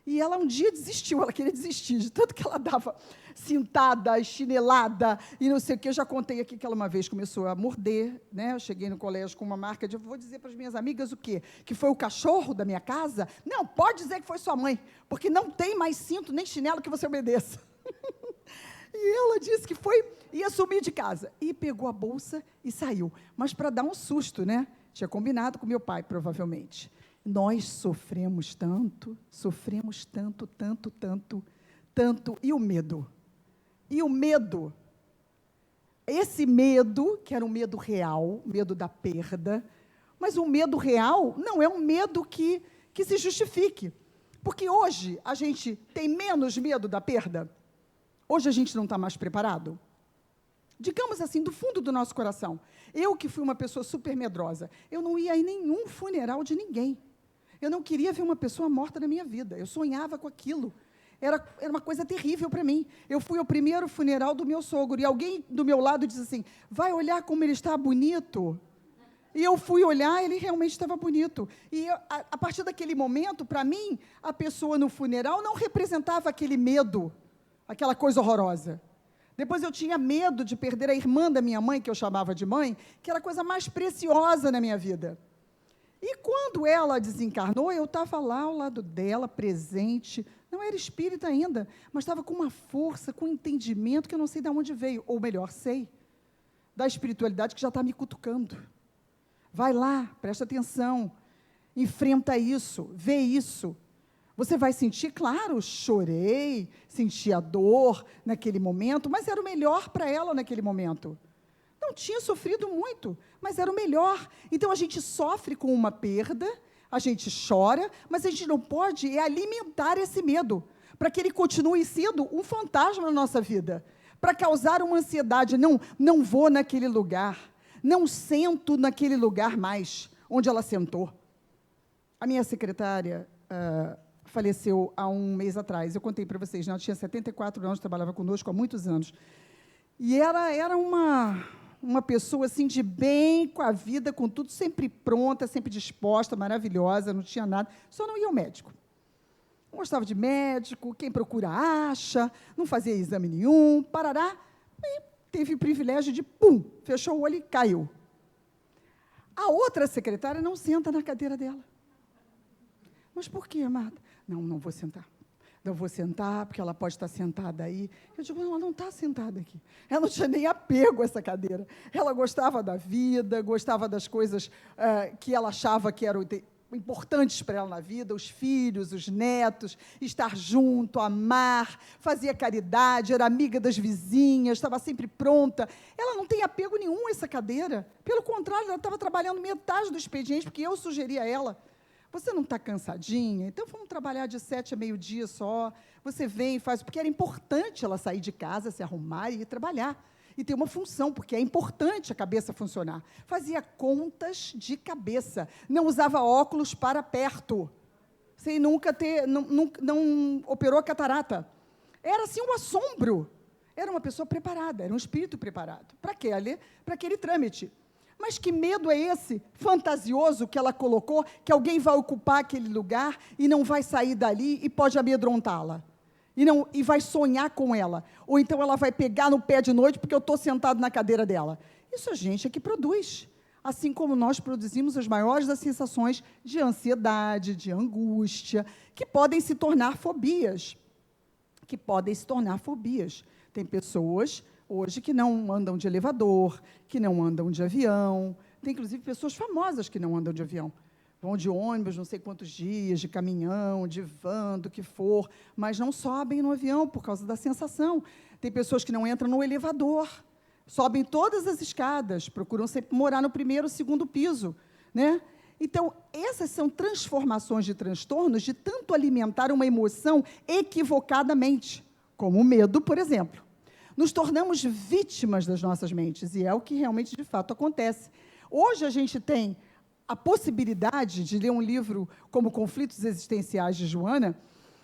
E ela um dia desistiu, ela queria desistir, de tanto que ela dava cintada, chinelada, e não sei o quê. Eu já contei aqui que ela uma vez começou a morder, né? Eu cheguei no colégio com uma marca de, vou dizer para as minhas amigas o quê? Que foi o cachorro da minha casa? Não, pode dizer que foi sua mãe, porque não tem mais cinto nem chinelo que você obedeça. E ela disse que ia sumir de casa. E pegou a bolsa e saiu. Mas para dar um susto, né? Tinha combinado com meu pai, provavelmente. Nós sofremos tanto, tanto. E o medo? E o medo? Esse medo, que era um medo real, medo da perda, mas o medo real não é um medo que se justifique. Porque hoje a gente tem menos medo da perda. Hoje a gente não está mais preparado. Digamos assim, do fundo do nosso coração. Eu, que fui uma pessoa super medrosa, eu não ia em nenhum funeral de ninguém. Eu não queria ver uma pessoa morta na minha vida. Eu sonhava com aquilo. Era uma coisa terrível para mim. Eu fui ao primeiro funeral do meu sogro, e alguém do meu lado disse assim, vai olhar como ele está bonito. E eu fui olhar, ele realmente estava bonito. E a partir daquele momento, para mim, a pessoa no funeral não representava aquele medo, aquela coisa horrorosa. Depois eu tinha medo de perder a irmã da minha mãe, que eu chamava de mãe, que era a coisa mais preciosa na minha vida. E quando ela desencarnou, eu estava lá ao lado dela, presente, não era espírita ainda, mas estava com uma força, com um entendimento que eu não sei de onde veio, ou melhor, sei, da espiritualidade que já está me cutucando. Vai lá, presta atenção, enfrenta isso, vê isso. Você vai sentir, claro, chorei, senti a dor naquele momento, mas era o melhor para ela naquele momento. Não tinha sofrido muito, mas era o melhor. Então, a gente sofre com uma perda, a gente chora, mas a gente não pode alimentar esse medo, para que ele continue sendo um fantasma na nossa vida, para causar uma ansiedade. Não vou naquele lugar, não sento naquele lugar mais, onde ela sentou. A minha secretária faleceu há um mês atrás. Eu contei para vocês, né? Ela tinha 74 anos, trabalhava conosco há muitos anos. E era uma pessoa assim, de bem com a vida, com tudo, sempre pronta, sempre disposta, maravilhosa, não tinha nada, só não ia ao médico. Não gostava de médico, quem procura acha, não fazia exame nenhum, parará, e teve o privilégio de, fechou o olho e caiu. A outra secretária não senta na cadeira dela. Mas por quê, Marta? Não vou sentar. Não vou sentar, porque ela pode estar sentada aí. Eu digo, não, ela não está sentada aqui. Ela não tinha nem apego a essa cadeira. Ela gostava da vida, gostava das coisas que ela achava que eram importantes para ela na vida, os filhos, os netos, estar junto, amar, fazia caridade, era amiga das vizinhas, estava sempre pronta. Ela não tem apego nenhum a essa cadeira. Pelo contrário, ela estava trabalhando metade do expediente, porque eu sugeri a ela. Você não está cansadinha? Então, vamos trabalhar de 7 a meio-dia só. Você vem e faz... Porque era importante ela sair de casa, se arrumar e ir trabalhar. E ter uma função, porque é importante a cabeça funcionar. Fazia contas de cabeça. Não usava óculos para perto. Sem nunca ter... Não operou a catarata. Era, assim, um assombro. Era uma pessoa preparada, era um espírito preparado. Para quê? Para aquele trâmite. Mas que medo é esse, fantasioso, que ela colocou, que alguém vai ocupar aquele lugar e não vai sair dali e pode amedrontá-la? E vai sonhar com ela. Ou então ela vai pegar no pé de noite porque eu estou sentado na cadeira dela. Isso a gente é que produz. Assim como nós produzimos as maiores das sensações de ansiedade, de angústia, que podem se tornar fobias. Tem pessoas... hoje, que não andam de elevador, que não andam de avião. Tem, inclusive, pessoas famosas que não andam de avião. Vão de ônibus, não sei quantos dias, de caminhão, de van, do que for, mas não sobem no avião por causa da sensação. Tem pessoas que não entram no elevador, sobem todas as escadas, procuram sempre morar no primeiro, segundo piso, né? Então, essas são transformações de transtornos de tanto alimentar uma emoção equivocadamente, como o medo, por exemplo. Nos tornamos vítimas das nossas mentes, e é o que realmente, de fato, acontece. Hoje a gente tem a possibilidade de ler um livro como Conflitos Existenciais de Joana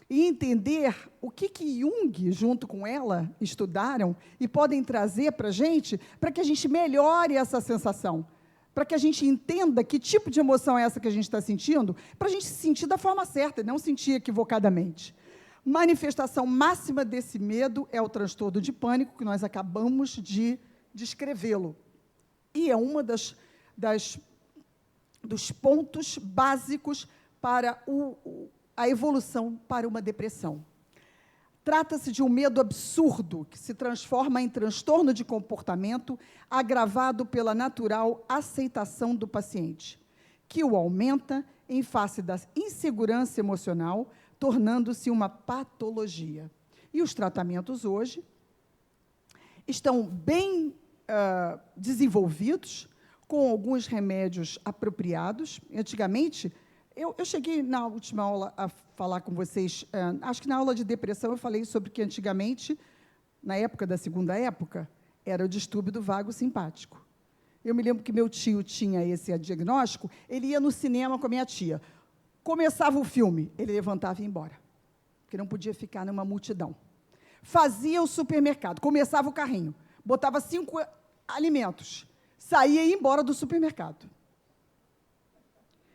e entender o que Jung, junto com ela, estudaram e podem trazer para a gente, para que a gente melhore essa sensação, para que a gente entenda que tipo de emoção é essa que a gente está sentindo, para a gente se sentir da forma certa e não sentir equivocadamente. Manifestação máxima desse medo é o transtorno de pânico, que nós acabamos de descrevê-lo. E é uma dos pontos básicos para a evolução para uma depressão. Trata-se de um medo absurdo que se transforma em transtorno de comportamento agravado pela natural aceitação do paciente, que o aumenta em face da insegurança emocional, tornando-se uma patologia. E os tratamentos hoje estão bem desenvolvidos, com alguns remédios apropriados. Antigamente, eu cheguei na última aula a falar com vocês, acho que na aula de depressão eu falei sobre que antigamente, na época da segunda época, era o distúrbio do vago simpático. Eu me lembro que meu tio tinha esse diagnóstico, ele ia no cinema com a minha tia. Começava o filme, ele levantava e ia embora, porque não podia ficar numa multidão. Fazia o supermercado, começava o carrinho, botava 5 alimentos, saía e ia embora do supermercado.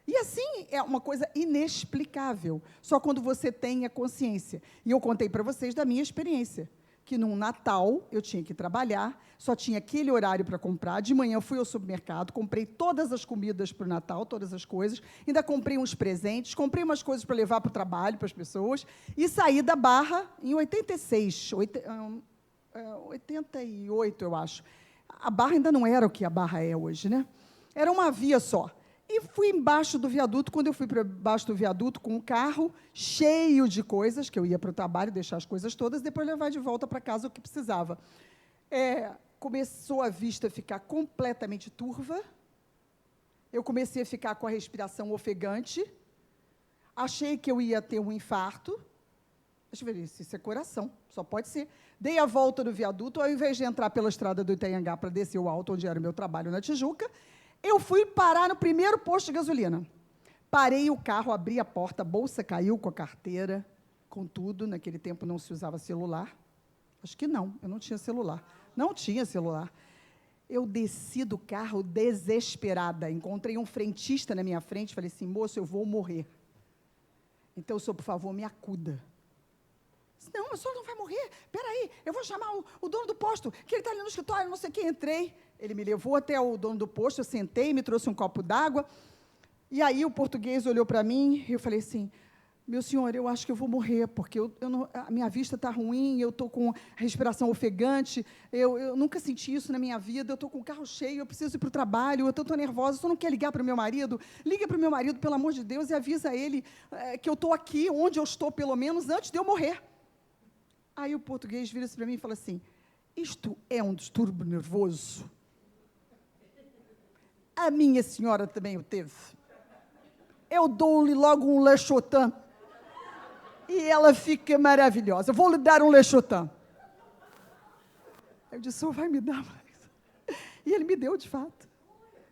E assim, é uma coisa inexplicável, só quando você tem a consciência. E eu contei para vocês da minha experiência, que num Natal eu tinha que trabalhar, só tinha aquele horário para comprar, de manhã eu fui ao supermercado, comprei todas as comidas para o Natal, todas as coisas, ainda comprei uns presentes, comprei umas coisas para levar para o trabalho, para as pessoas, e saí da Barra em 88, eu acho. A Barra ainda não era o que a Barra é hoje, né? Era uma via só. E fui embaixo do viaduto. Quando eu fui para baixo do viaduto com um carro cheio de coisas, que eu ia para o trabalho, deixar as coisas todas, depois levar de volta para casa o que precisava. Começou a vista a ficar completamente turva, eu comecei a ficar com a respiração ofegante, achei que eu ia ter um infarto. Deixa eu ver isso é coração, só pode ser. Dei a volta no viaduto, ao invés de entrar pela estrada do Itanhangá para descer o alto, onde era o meu trabalho, na Tijuca, eu fui parar no primeiro posto de gasolina. Parei o carro, abri a porta, a bolsa caiu com a carteira, com tudo. Naquele tempo não se usava celular. Acho que não, eu não tinha celular. Não tinha celular. Eu desci do carro desesperada. Encontrei um frentista na minha frente, falei assim, moço, eu vou morrer. Então, o senhor, por favor, me acuda. Não, o senhor não vai morrer. Espera aí, eu vou chamar o dono do posto, que ele está ali no escritório, não sei quem. Entrei. Ele me levou até o dono do posto, eu sentei, me trouxe um copo d'água. E aí o português olhou para mim e eu falei assim, meu senhor, eu acho que eu vou morrer, porque a minha vista está ruim, eu estou com respiração ofegante, eu nunca senti isso na minha vida, eu estou com o carro cheio, eu preciso ir para o trabalho, eu estou nervosa, o senhor não quer ligar para o meu marido? Liga para o meu marido, pelo amor de Deus, e avisa ele que eu estou aqui, onde eu estou, pelo menos, antes de eu morrer. Aí o português vira-se para mim e fala assim, isto é um distúrbio nervoso? A minha senhora também o teve. Eu dou-lhe logo um Lechotan. E ela fica maravilhosa. Vou lhe dar um Lechotan. Eu disse, o senhor vai me dar mais? E ele me deu, de fato.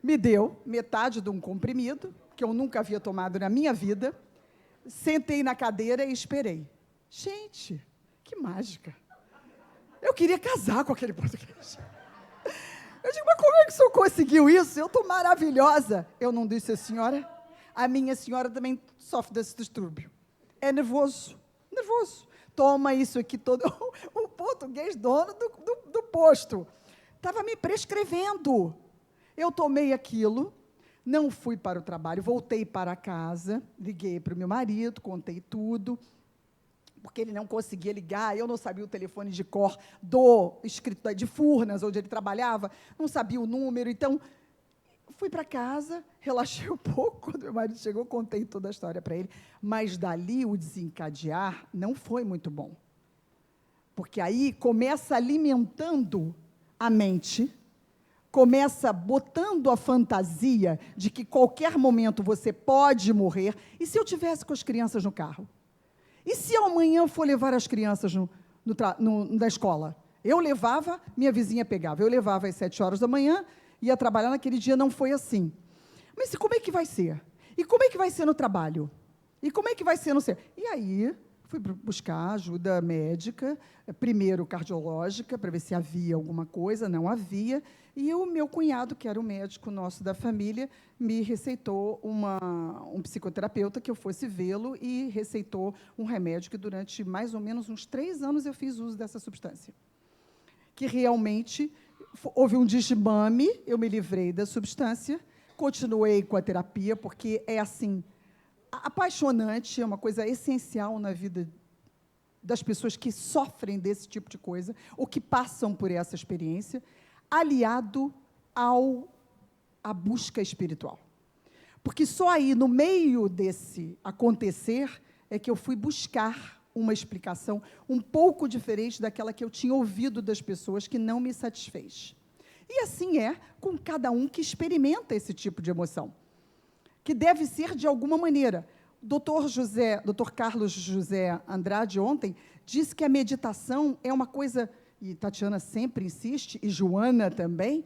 Me deu metade de um comprimido, que eu nunca havia tomado na minha vida. Sentei na cadeira e esperei. Gente, que mágica. Eu queria casar com aquele português. Eu digo, mas como é que o senhor conseguiu isso? Eu estou maravilhosa. Eu não disse a senhora. A minha senhora também sofre desse distúrbio. É nervoso, nervoso. Toma isso aqui todo. O português dono do posto estava me prescrevendo. Eu tomei aquilo, não fui para o trabalho, voltei para casa, liguei para o meu marido, contei tudo, porque ele não conseguia ligar, eu não sabia o telefone de cor do escritório de Furnas, onde ele trabalhava, não sabia o número, então fui para casa, relaxei um pouco, quando meu marido chegou, contei toda a história para ele, mas dali o desencadear não foi muito bom, porque aí começa alimentando a mente, começa botando a fantasia de que qualquer momento você pode morrer, e se eu tivesse com as crianças no carro? E se amanhã for levar as crianças na escola? Eu levava, minha vizinha pegava. Eu levava às 7 horas da manhã, ia trabalhar. Naquele dia não foi assim. Mas e como é que vai ser? E como é que vai ser no trabalho? E como é que vai ser no seu? E aí, fui buscar ajuda médica, primeiro cardiológica, para ver se havia alguma coisa, não havia. E o meu cunhado, que era o médico nosso da família, me receitou um psicoterapeuta que eu fosse vê-lo e receitou um remédio que durante mais ou menos uns 3 anos eu fiz uso dessa substância. Que realmente houve um desmame, eu me livrei da substância, continuei com a terapia, porque é assim, apaixonante, é uma coisa essencial na vida das pessoas que sofrem desse tipo de coisa, ou que passam por essa experiência, aliado à busca espiritual. Porque só aí, no meio desse acontecer, é que eu fui buscar uma explicação um pouco diferente daquela que eu tinha ouvido das pessoas, que não me satisfez. E assim é com cada um que experimenta esse tipo de emoção, que deve ser de alguma maneira. O Dr. Carlos José Andrade, ontem, disse que a meditação é uma coisa, e Tatiana sempre insiste, e Joana também,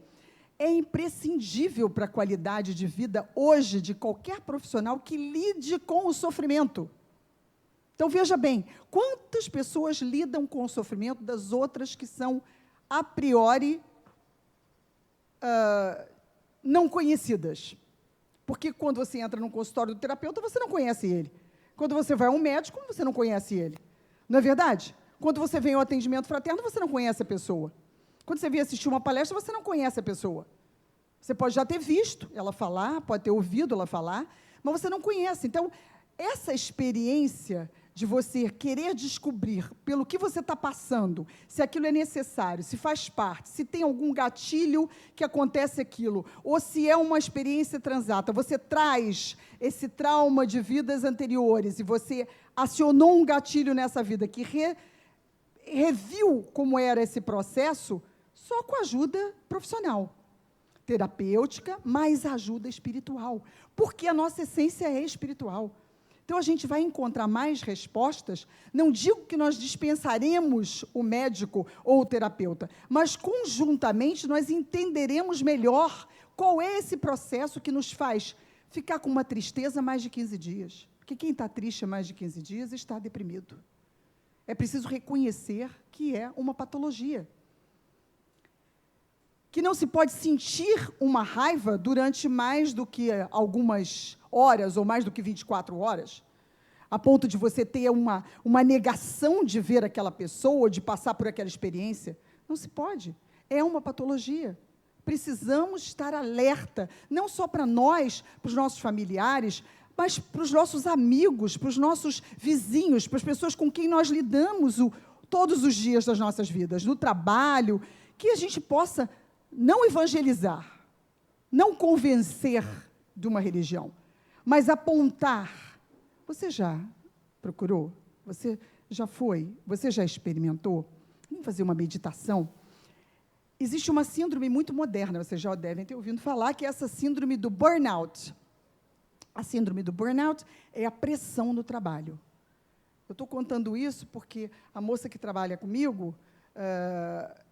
é imprescindível para a qualidade de vida hoje de qualquer profissional que lide com o sofrimento. Então, veja bem, quantas pessoas lidam com o sofrimento das outras que são, a priori, não conhecidas? Porque quando você entra num consultório do terapeuta, você não conhece ele. Quando você vai a um médico, você não conhece ele. Não é verdade? Quando você vem ao atendimento fraterno, você não conhece a pessoa. Quando você vem assistir uma palestra, você não conhece a pessoa. Você pode já ter visto ela falar, pode ter ouvido ela falar, mas você não conhece. Então, essa experiência de você querer descobrir pelo que você está passando, se aquilo é necessário, se faz parte, se tem algum gatilho que acontece aquilo, ou se é uma experiência transata, você traz esse trauma de vidas anteriores e você acionou um gatilho nessa vida que reviu como era esse processo, só com ajuda profissional, terapêutica, mas ajuda espiritual, porque a nossa essência é espiritual. Então, a gente vai encontrar mais respostas, não digo que nós dispensaremos o médico ou o terapeuta, mas, conjuntamente, nós entenderemos melhor qual é esse processo que nos faz ficar com uma tristeza mais de 15 dias. Porque quem está triste há mais de 15 dias está deprimido. É preciso reconhecer que é uma patologia. Que não se pode sentir uma raiva durante mais do que algumas horas, ou mais do que 24 horas, a ponto de você ter uma negação de ver aquela pessoa, de passar por aquela experiência. Não se pode. É uma patologia. Precisamos estar alerta, não só para nós, para os nossos familiares, mas para os nossos amigos, para os nossos vizinhos, para as pessoas com quem nós lidamos todos os dias das nossas vidas, no trabalho, que a gente possa não evangelizar, não convencer de uma religião, mas apontar. Você já procurou? Você já foi? Você já experimentou? Vamos fazer uma meditação? Existe uma síndrome muito moderna, vocês já devem ter ouvido falar, que é essa síndrome do burnout. A síndrome do burnout é a pressão no trabalho. Eu estou contando isso porque a moça que trabalha comigo,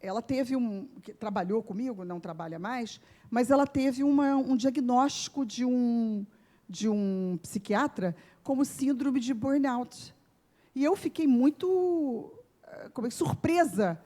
ela teve que trabalhou comigo, não trabalha mais, mas ela teve um diagnóstico de um psiquiatra como síndrome de burnout. E eu fiquei muito surpresa.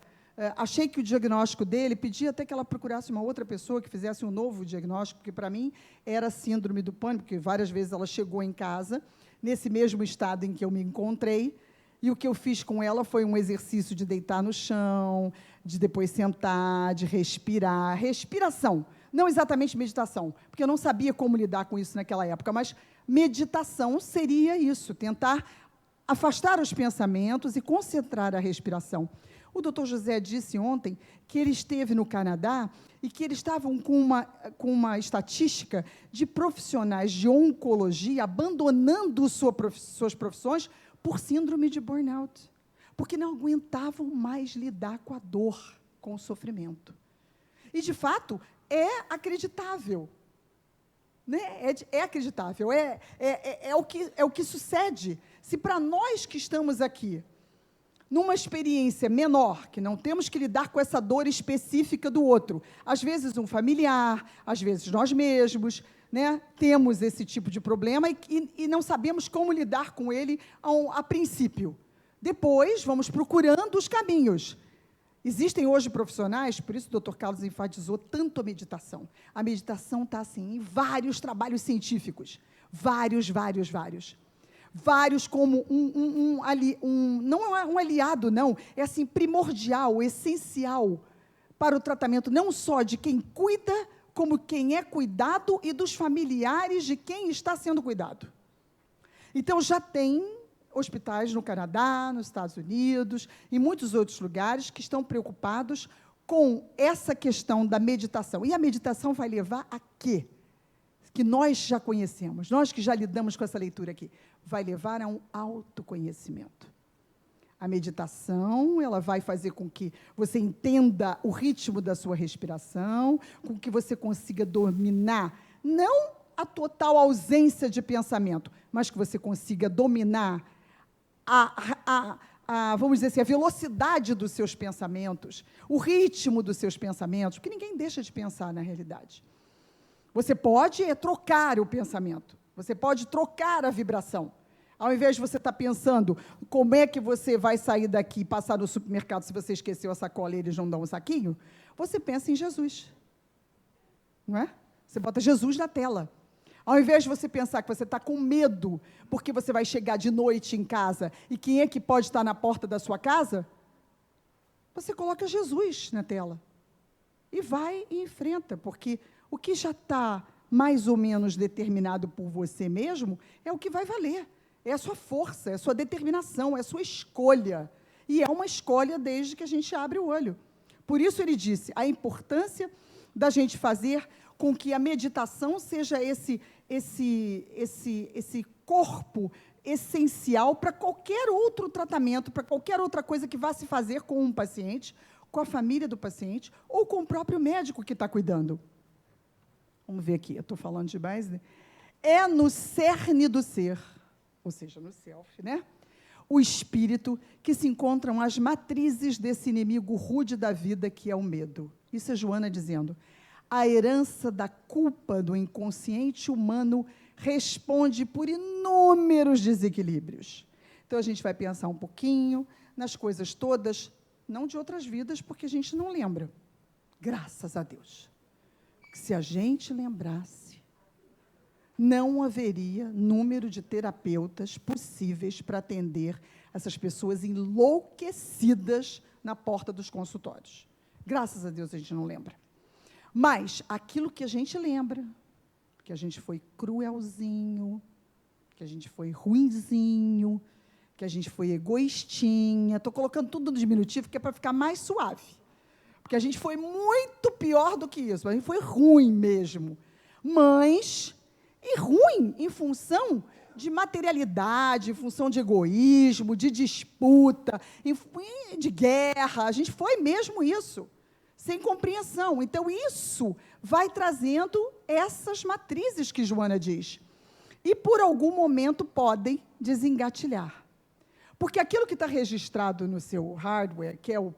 Achei que o diagnóstico dele, pedi até que ela procurasse uma outra pessoa que fizesse um novo diagnóstico, porque, para mim, era síndrome do pânico, porque várias vezes ela chegou em casa, nesse mesmo estado em que eu me encontrei, e o que eu fiz com ela foi um exercício de deitar no chão, de depois sentar, de respirar. Respiração, não exatamente meditação, porque eu não sabia como lidar com isso naquela época, mas meditação seria isso, tentar afastar os pensamentos e concentrar a respiração. O doutor José disse ontem que ele esteve no Canadá e que eles estavam com uma estatística de profissionais de oncologia abandonando suas profissões por síndrome de burnout, porque não aguentavam mais lidar com a dor, com o sofrimento. E, de fato, é acreditável. Né? É acreditável, é o que sucede. Se para nós que estamos aqui, numa experiência menor, que não temos que lidar com essa dor específica do outro, às vezes um familiar, às vezes nós mesmos, né, temos esse tipo de problema e não sabemos como lidar com ele a princípio. Depois, vamos procurando os caminhos. Existem hoje profissionais, por isso o Dr. Carlos enfatizou tanto a meditação. A meditação está assim, em vários trabalhos científicos. Vários como não é um aliado, não, é assim, primordial, essencial para o tratamento, não só de quem cuida, como quem é cuidado e dos familiares de quem está sendo cuidado. Então, já tem hospitais no Canadá, nos Estados Unidos, e muitos outros lugares que estão preocupados com essa questão da meditação. E a meditação vai levar a quê? Que nós já conhecemos, nós que já lidamos com essa leitura aqui, vai levar a um autoconhecimento. A meditação, ela vai fazer com que você entenda o ritmo da sua respiração, com que você consiga dominar, não a total ausência de pensamento, mas que você consiga dominar vamos dizer assim, a velocidade dos seus pensamentos, o ritmo dos seus pensamentos, porque ninguém deixa de pensar na realidade. Você pode trocar o pensamento, você pode trocar a vibração. Ao invés de você estar pensando como é que você vai sair daqui e passar no supermercado se você esqueceu a sacola e eles não dão um saquinho, você pensa em Jesus. Não é? Você bota Jesus na tela. Ao invés de você pensar que você está com medo porque você vai chegar de noite em casa e quem é que pode estar na porta da sua casa, você coloca Jesus na tela. E vai e enfrenta, porque o que já está mais ou menos determinado por você mesmo é o que vai valer. É a sua força, é a sua determinação, é a sua escolha. E é uma escolha desde que a gente abre o olho. Por isso ele disse a importância da gente fazer com que a meditação seja esse corpo essencial para qualquer outro tratamento, para qualquer outra coisa que vá se fazer com um paciente, com a família do paciente, ou com o próprio médico que está cuidando. Vamos ver aqui, eu estou falando demais, né? É no cerne do ser, ou seja, no self, né? O espírito, que se encontram as matrizes desse inimigo rude da vida, que é o medo. Isso é Joana dizendo. A herança da culpa do inconsciente humano responde por inúmeros desequilíbrios. Então, a gente vai pensar um pouquinho nas coisas todas, não de outras vidas, porque a gente não lembra. Graças a Deus. Porque se a gente lembrasse, não haveria número de terapeutas possíveis para atender essas pessoas enlouquecidas na porta dos consultórios. Graças a Deus a gente não lembra. Mas aquilo que a gente lembra, que a gente foi cruelzinho, que a gente foi ruinzinho, que a gente foi egoístinha, estou colocando tudo no diminutivo, que é para ficar mais suave. Porque a gente foi muito pior do que isso, a gente foi ruim mesmo. Mas, e ruim em função de materialidade, em função de egoísmo, de disputa, de guerra, a gente foi mesmo isso. Sem compreensão. Então, isso vai trazendo essas matrizes que Joana diz. E, por algum momento, podem desengatilhar. Porque aquilo que está registrado no seu hardware, que é o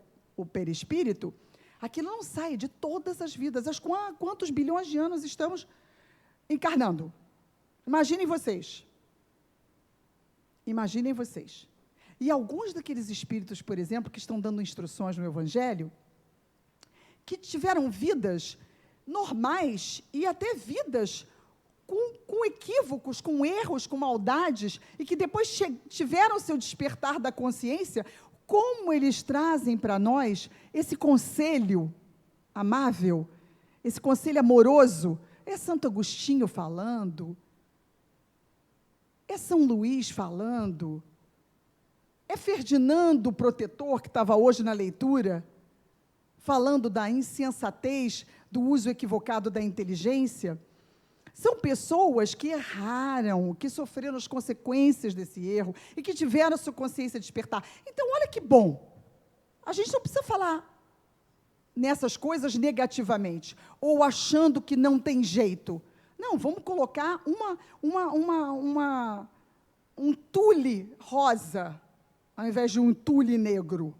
perispírito, aquilo não sai de todas as vidas. Quantos bilhões de anos estamos encarnando? Imaginem vocês. Imaginem vocês. E alguns daqueles espíritos, por exemplo, que estão dando instruções no Evangelho, que tiveram vidas normais e até vidas com equívocos, com erros, com maldades, e que depois tiveram seu despertar da consciência, como eles trazem para nós esse conselho amável, esse conselho amoroso. É Santo Agostinho falando, é São Luís falando, é Ferdinando o Protetor, que estava hoje na leitura, falando da insensatez, do uso equivocado da inteligência. São pessoas que erraram, que sofreram as consequências desse erro e que tiveram a sua consciência despertar. Então, olha que bom. A gente não precisa falar nessas coisas negativamente, ou achando que não tem jeito. Não, vamos colocar um tule rosa, ao invés de um tule negro.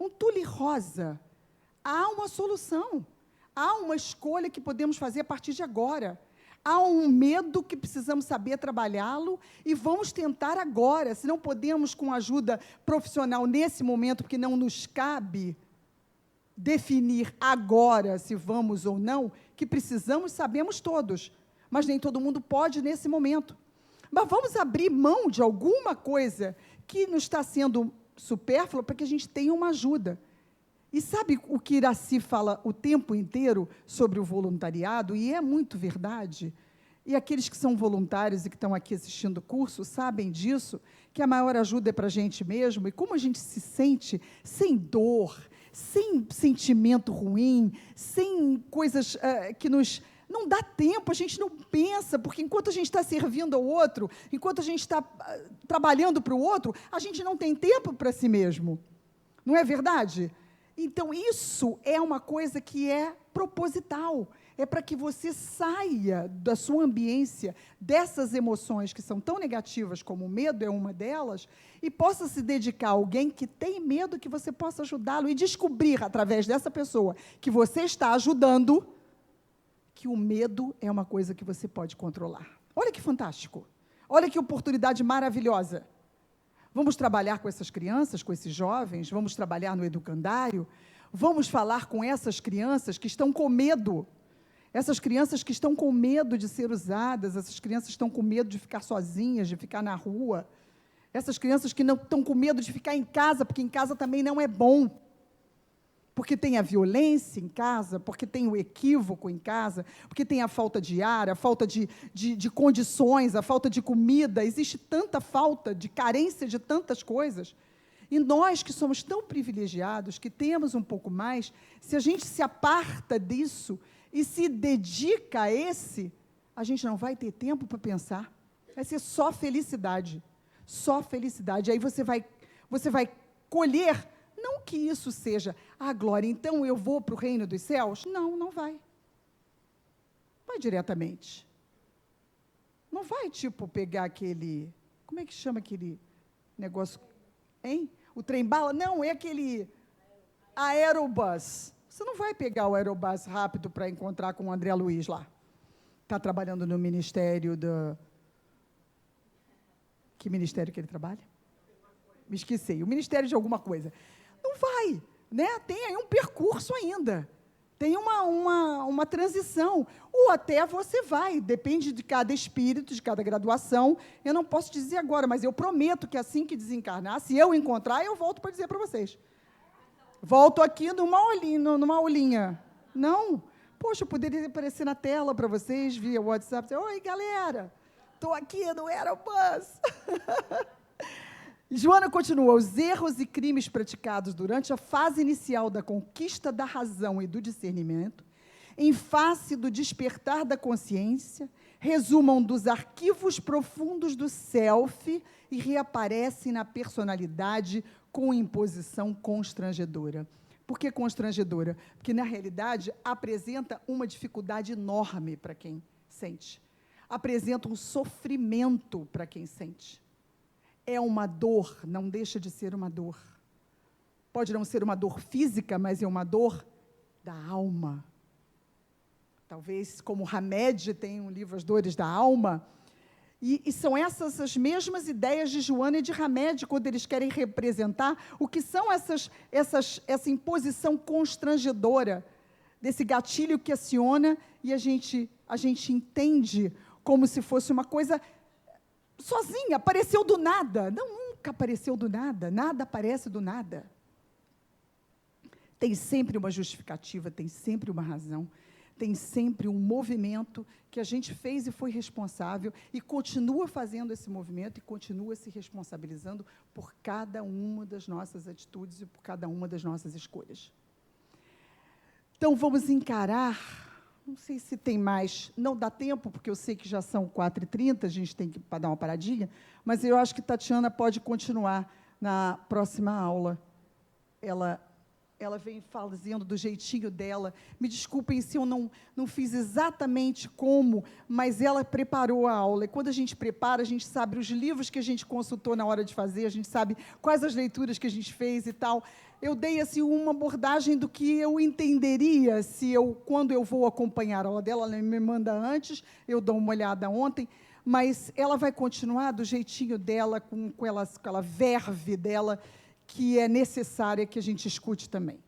Um tule rosa. Há uma solução, há uma escolha que podemos fazer a partir de agora. Há um medo que precisamos saber trabalhá-lo e vamos tentar agora. Se não podemos com ajuda profissional nesse momento, porque não nos cabe definir agora se vamos ou não, que precisamos, sabemos todos, mas nem todo mundo pode nesse momento. Mas vamos abrir mão de alguma coisa que nos está sendo supérflua para que a gente tenha uma ajuda. E sabe o que Iraci fala o tempo inteiro sobre o voluntariado? E é muito verdade. E aqueles que são voluntários e que estão aqui assistindo o curso sabem disso, que a maior ajuda é para a gente mesmo. E como a gente se sente sem dor, sem sentimento ruim, sem coisas que nos... Não dá tempo, a gente não pensa, porque enquanto a gente está servindo ao outro, enquanto a gente está trabalhando para o outro, a gente não tem tempo para si mesmo. Não é verdade? Então, isso é uma coisa que é proposital. É para que você saia da sua ambiência, dessas emoções que são tão negativas como o medo é uma delas, e possa se dedicar a alguém que tem medo, que você possa ajudá-lo e descobrir, através dessa pessoa que você está ajudando, que o medo é uma coisa que você pode controlar. Olha que fantástico. Olha que oportunidade maravilhosa. Vamos trabalhar com essas crianças, com esses jovens, vamos trabalhar no educandário, vamos falar com essas crianças que estão com medo, essas crianças que estão com medo de ser usadas, essas crianças que estão com medo de ficar sozinhas, de ficar na rua, essas crianças que não estão com medo de ficar em casa, porque em casa também não é bom, porque tem a violência em casa, porque tem o equívoco em casa, porque tem a falta de ar, a falta de condições, a falta de comida, existe tanta falta, de carência de tantas coisas. E nós que somos tão privilegiados, que temos um pouco mais, se a gente se aparta disso e se dedica a esse, a gente não vai ter tempo para pensar. Vai ser só felicidade. Só felicidade. Aí você vai colher. Não que isso seja, glória, então eu vou para o reino dos céus? Não, não vai. Vai diretamente. Não vai, tipo, pegar aquele... Como é que chama aquele negócio? Hein? O trem-bala? Não, é aquele aerobus. Você não vai pegar o aerobus rápido para encontrar com o André Luiz lá. Está trabalhando no ministério do... Que ministério que ele trabalha? Me esqueci. O ministério de alguma coisa. Não vai, né? Tem aí um percurso ainda, tem uma transição, ou até você vai, depende de cada espírito, de cada graduação, eu não posso dizer agora, mas eu prometo que assim que desencarnar, se eu encontrar, eu volto para dizer para vocês. Volto aqui numa aulinha. Não? Poxa, eu poderia aparecer na tela para vocês, via WhatsApp, oi, galera, estou aqui no Aerobus. Joana continua, os erros e crimes praticados durante a fase inicial da conquista da razão e do discernimento, em face do despertar da consciência, resumam dos arquivos profundos do self e reaparecem na personalidade com imposição constrangedora. Por que constrangedora? Porque, na realidade, apresenta uma dificuldade enorme para quem sente. Apresenta um sofrimento para quem sente. É uma dor, não deixa de ser uma dor. Pode não ser uma dor física, mas é uma dor da alma. Talvez, como Hamed tem um livro, As Dores da Alma, e são essas as mesmas ideias de Joana e de Hamed, quando eles querem representar o que são essa imposição constrangedora, desse gatilho que aciona, e a gente entende como se fosse uma coisa... sozinha, apareceu do nada. Não, nunca apareceu do nada. Nada aparece do nada. Tem sempre uma justificativa, tem sempre uma razão, tem sempre um movimento que a gente fez e foi responsável e continua fazendo esse movimento e continua se responsabilizando por cada uma das nossas atitudes e por cada uma das nossas escolhas. Então, vamos encarar... Não sei se tem mais, não dá tempo, porque eu sei que já são 4h30, a gente tem que dar uma paradinha, mas eu acho que Tatiana pode continuar na próxima aula. Ela ela vem fazendo do jeitinho dela. Me desculpem se eu não fiz exatamente como, mas ela preparou a aula. E quando a gente prepara, a gente sabe os livros que a gente consultou na hora de fazer, a gente sabe quais as leituras que a gente fez e tal. Eu dei assim, uma abordagem do que eu entenderia quando eu vou acompanhar a aula dela. Ela me manda antes, eu dou uma olhada ontem, mas ela vai continuar do jeitinho dela, com aquela verve dela, que é necessária que a gente escute também.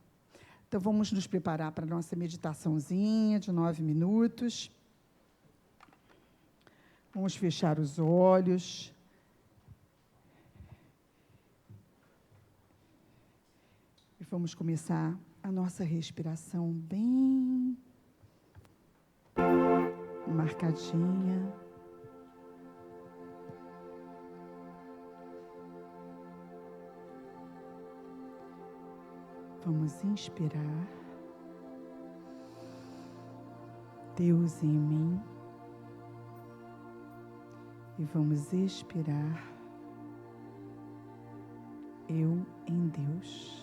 Então, vamos nos preparar para a nossa meditaçãozinha de 9 minutos. Vamos fechar os olhos. E vamos começar a nossa respiração bem marcadinha. Vamos inspirar. Deus em mim. E vamos expirar. Eu em Deus.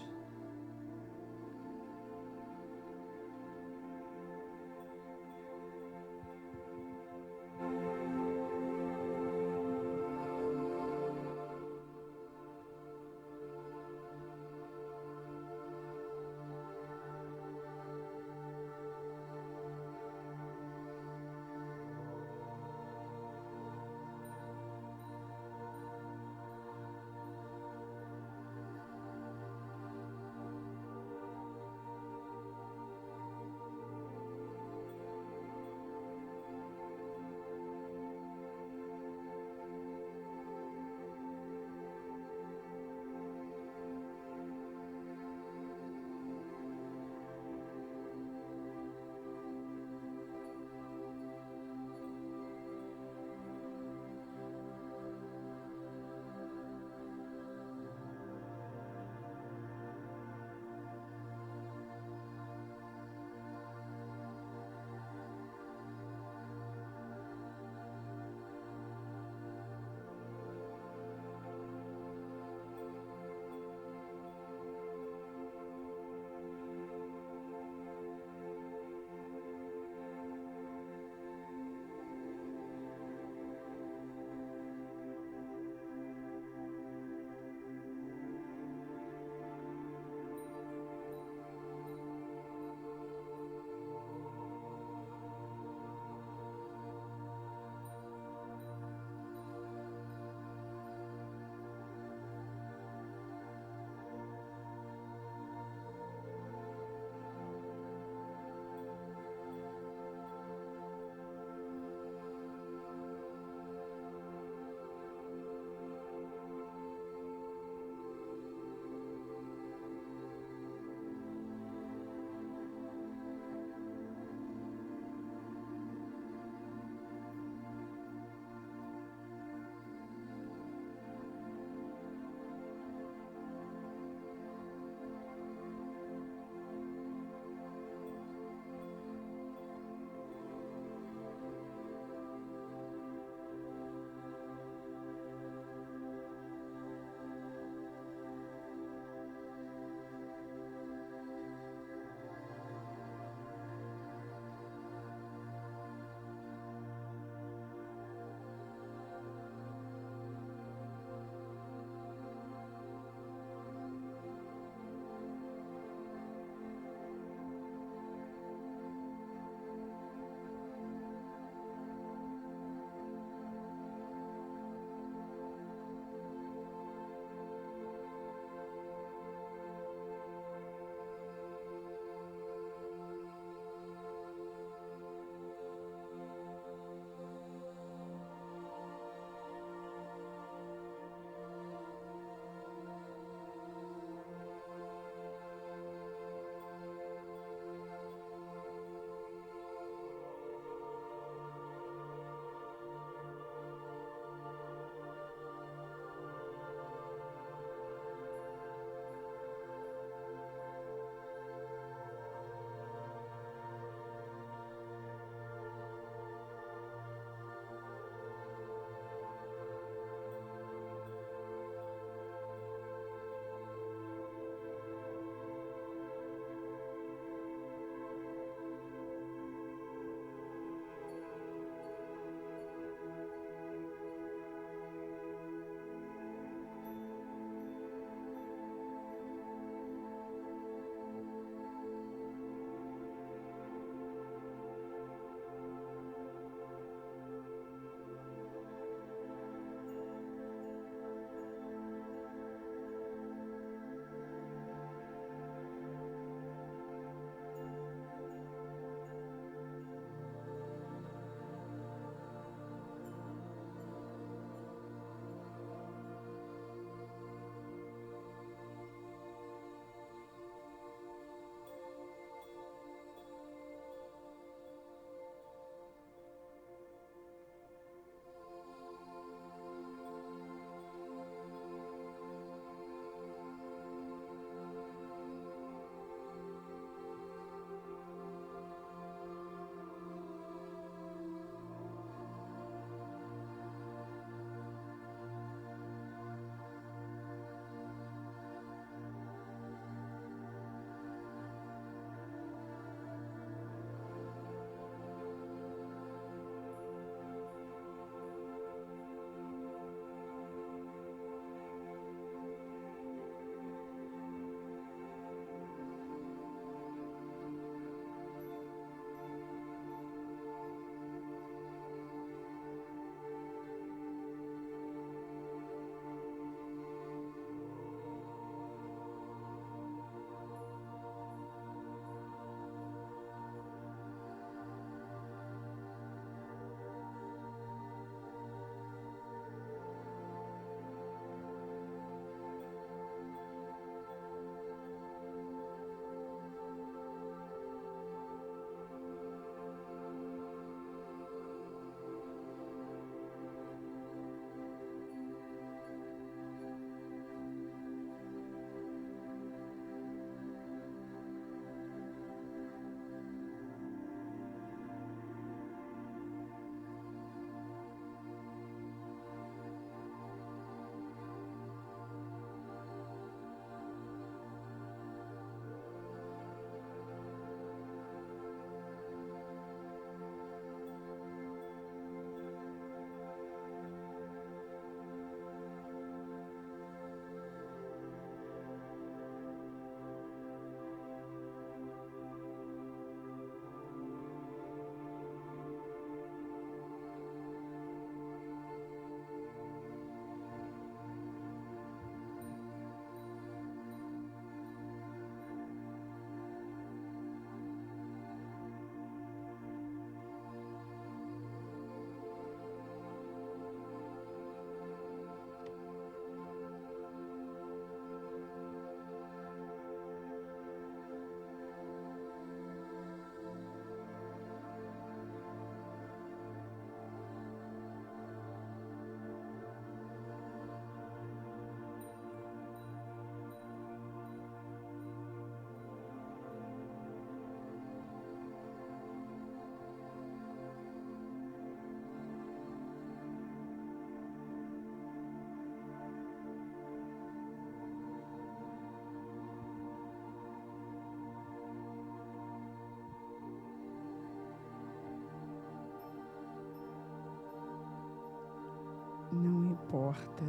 Não importa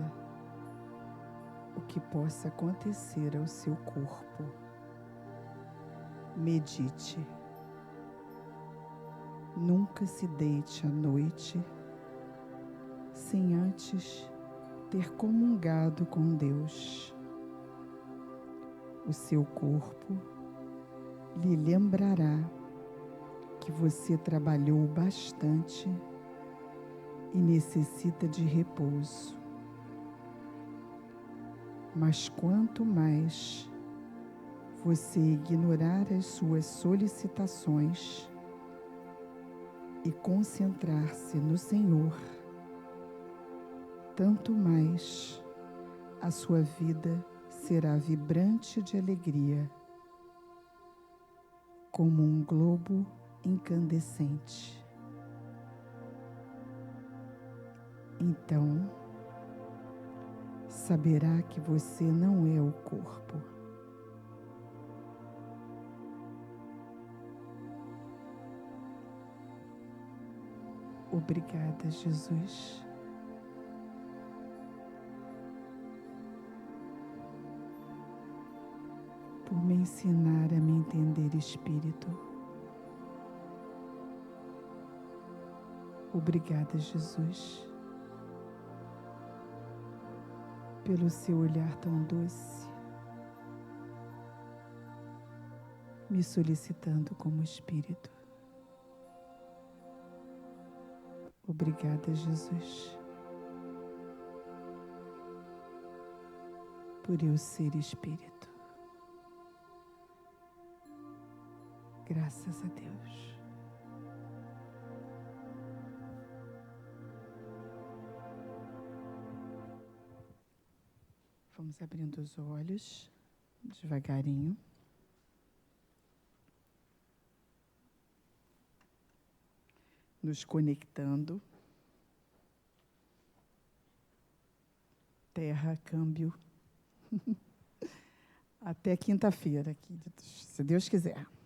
o que possa acontecer ao seu corpo, medite. Nunca se deite à noite sem antes ter comungado com Deus. O seu corpo lhe lembrará que você trabalhou bastante e necessita de repouso. Mas quanto mais você ignorar as suas solicitações e concentrar-se no Senhor, tanto mais a sua vida será vibrante de alegria, como um globo incandescente. Então, saberá que você não é o corpo. Obrigada, Jesus. Por me ensinar a me entender espírito. Obrigada, Jesus, pelo seu olhar tão doce, me solicitando como espírito. Obrigada, Jesus, por eu ser espírito. Graças a Deus. Vamos abrindo os olhos devagarinho. Nos conectando. Terra, câmbio. Até quinta-feira, se Deus quiser.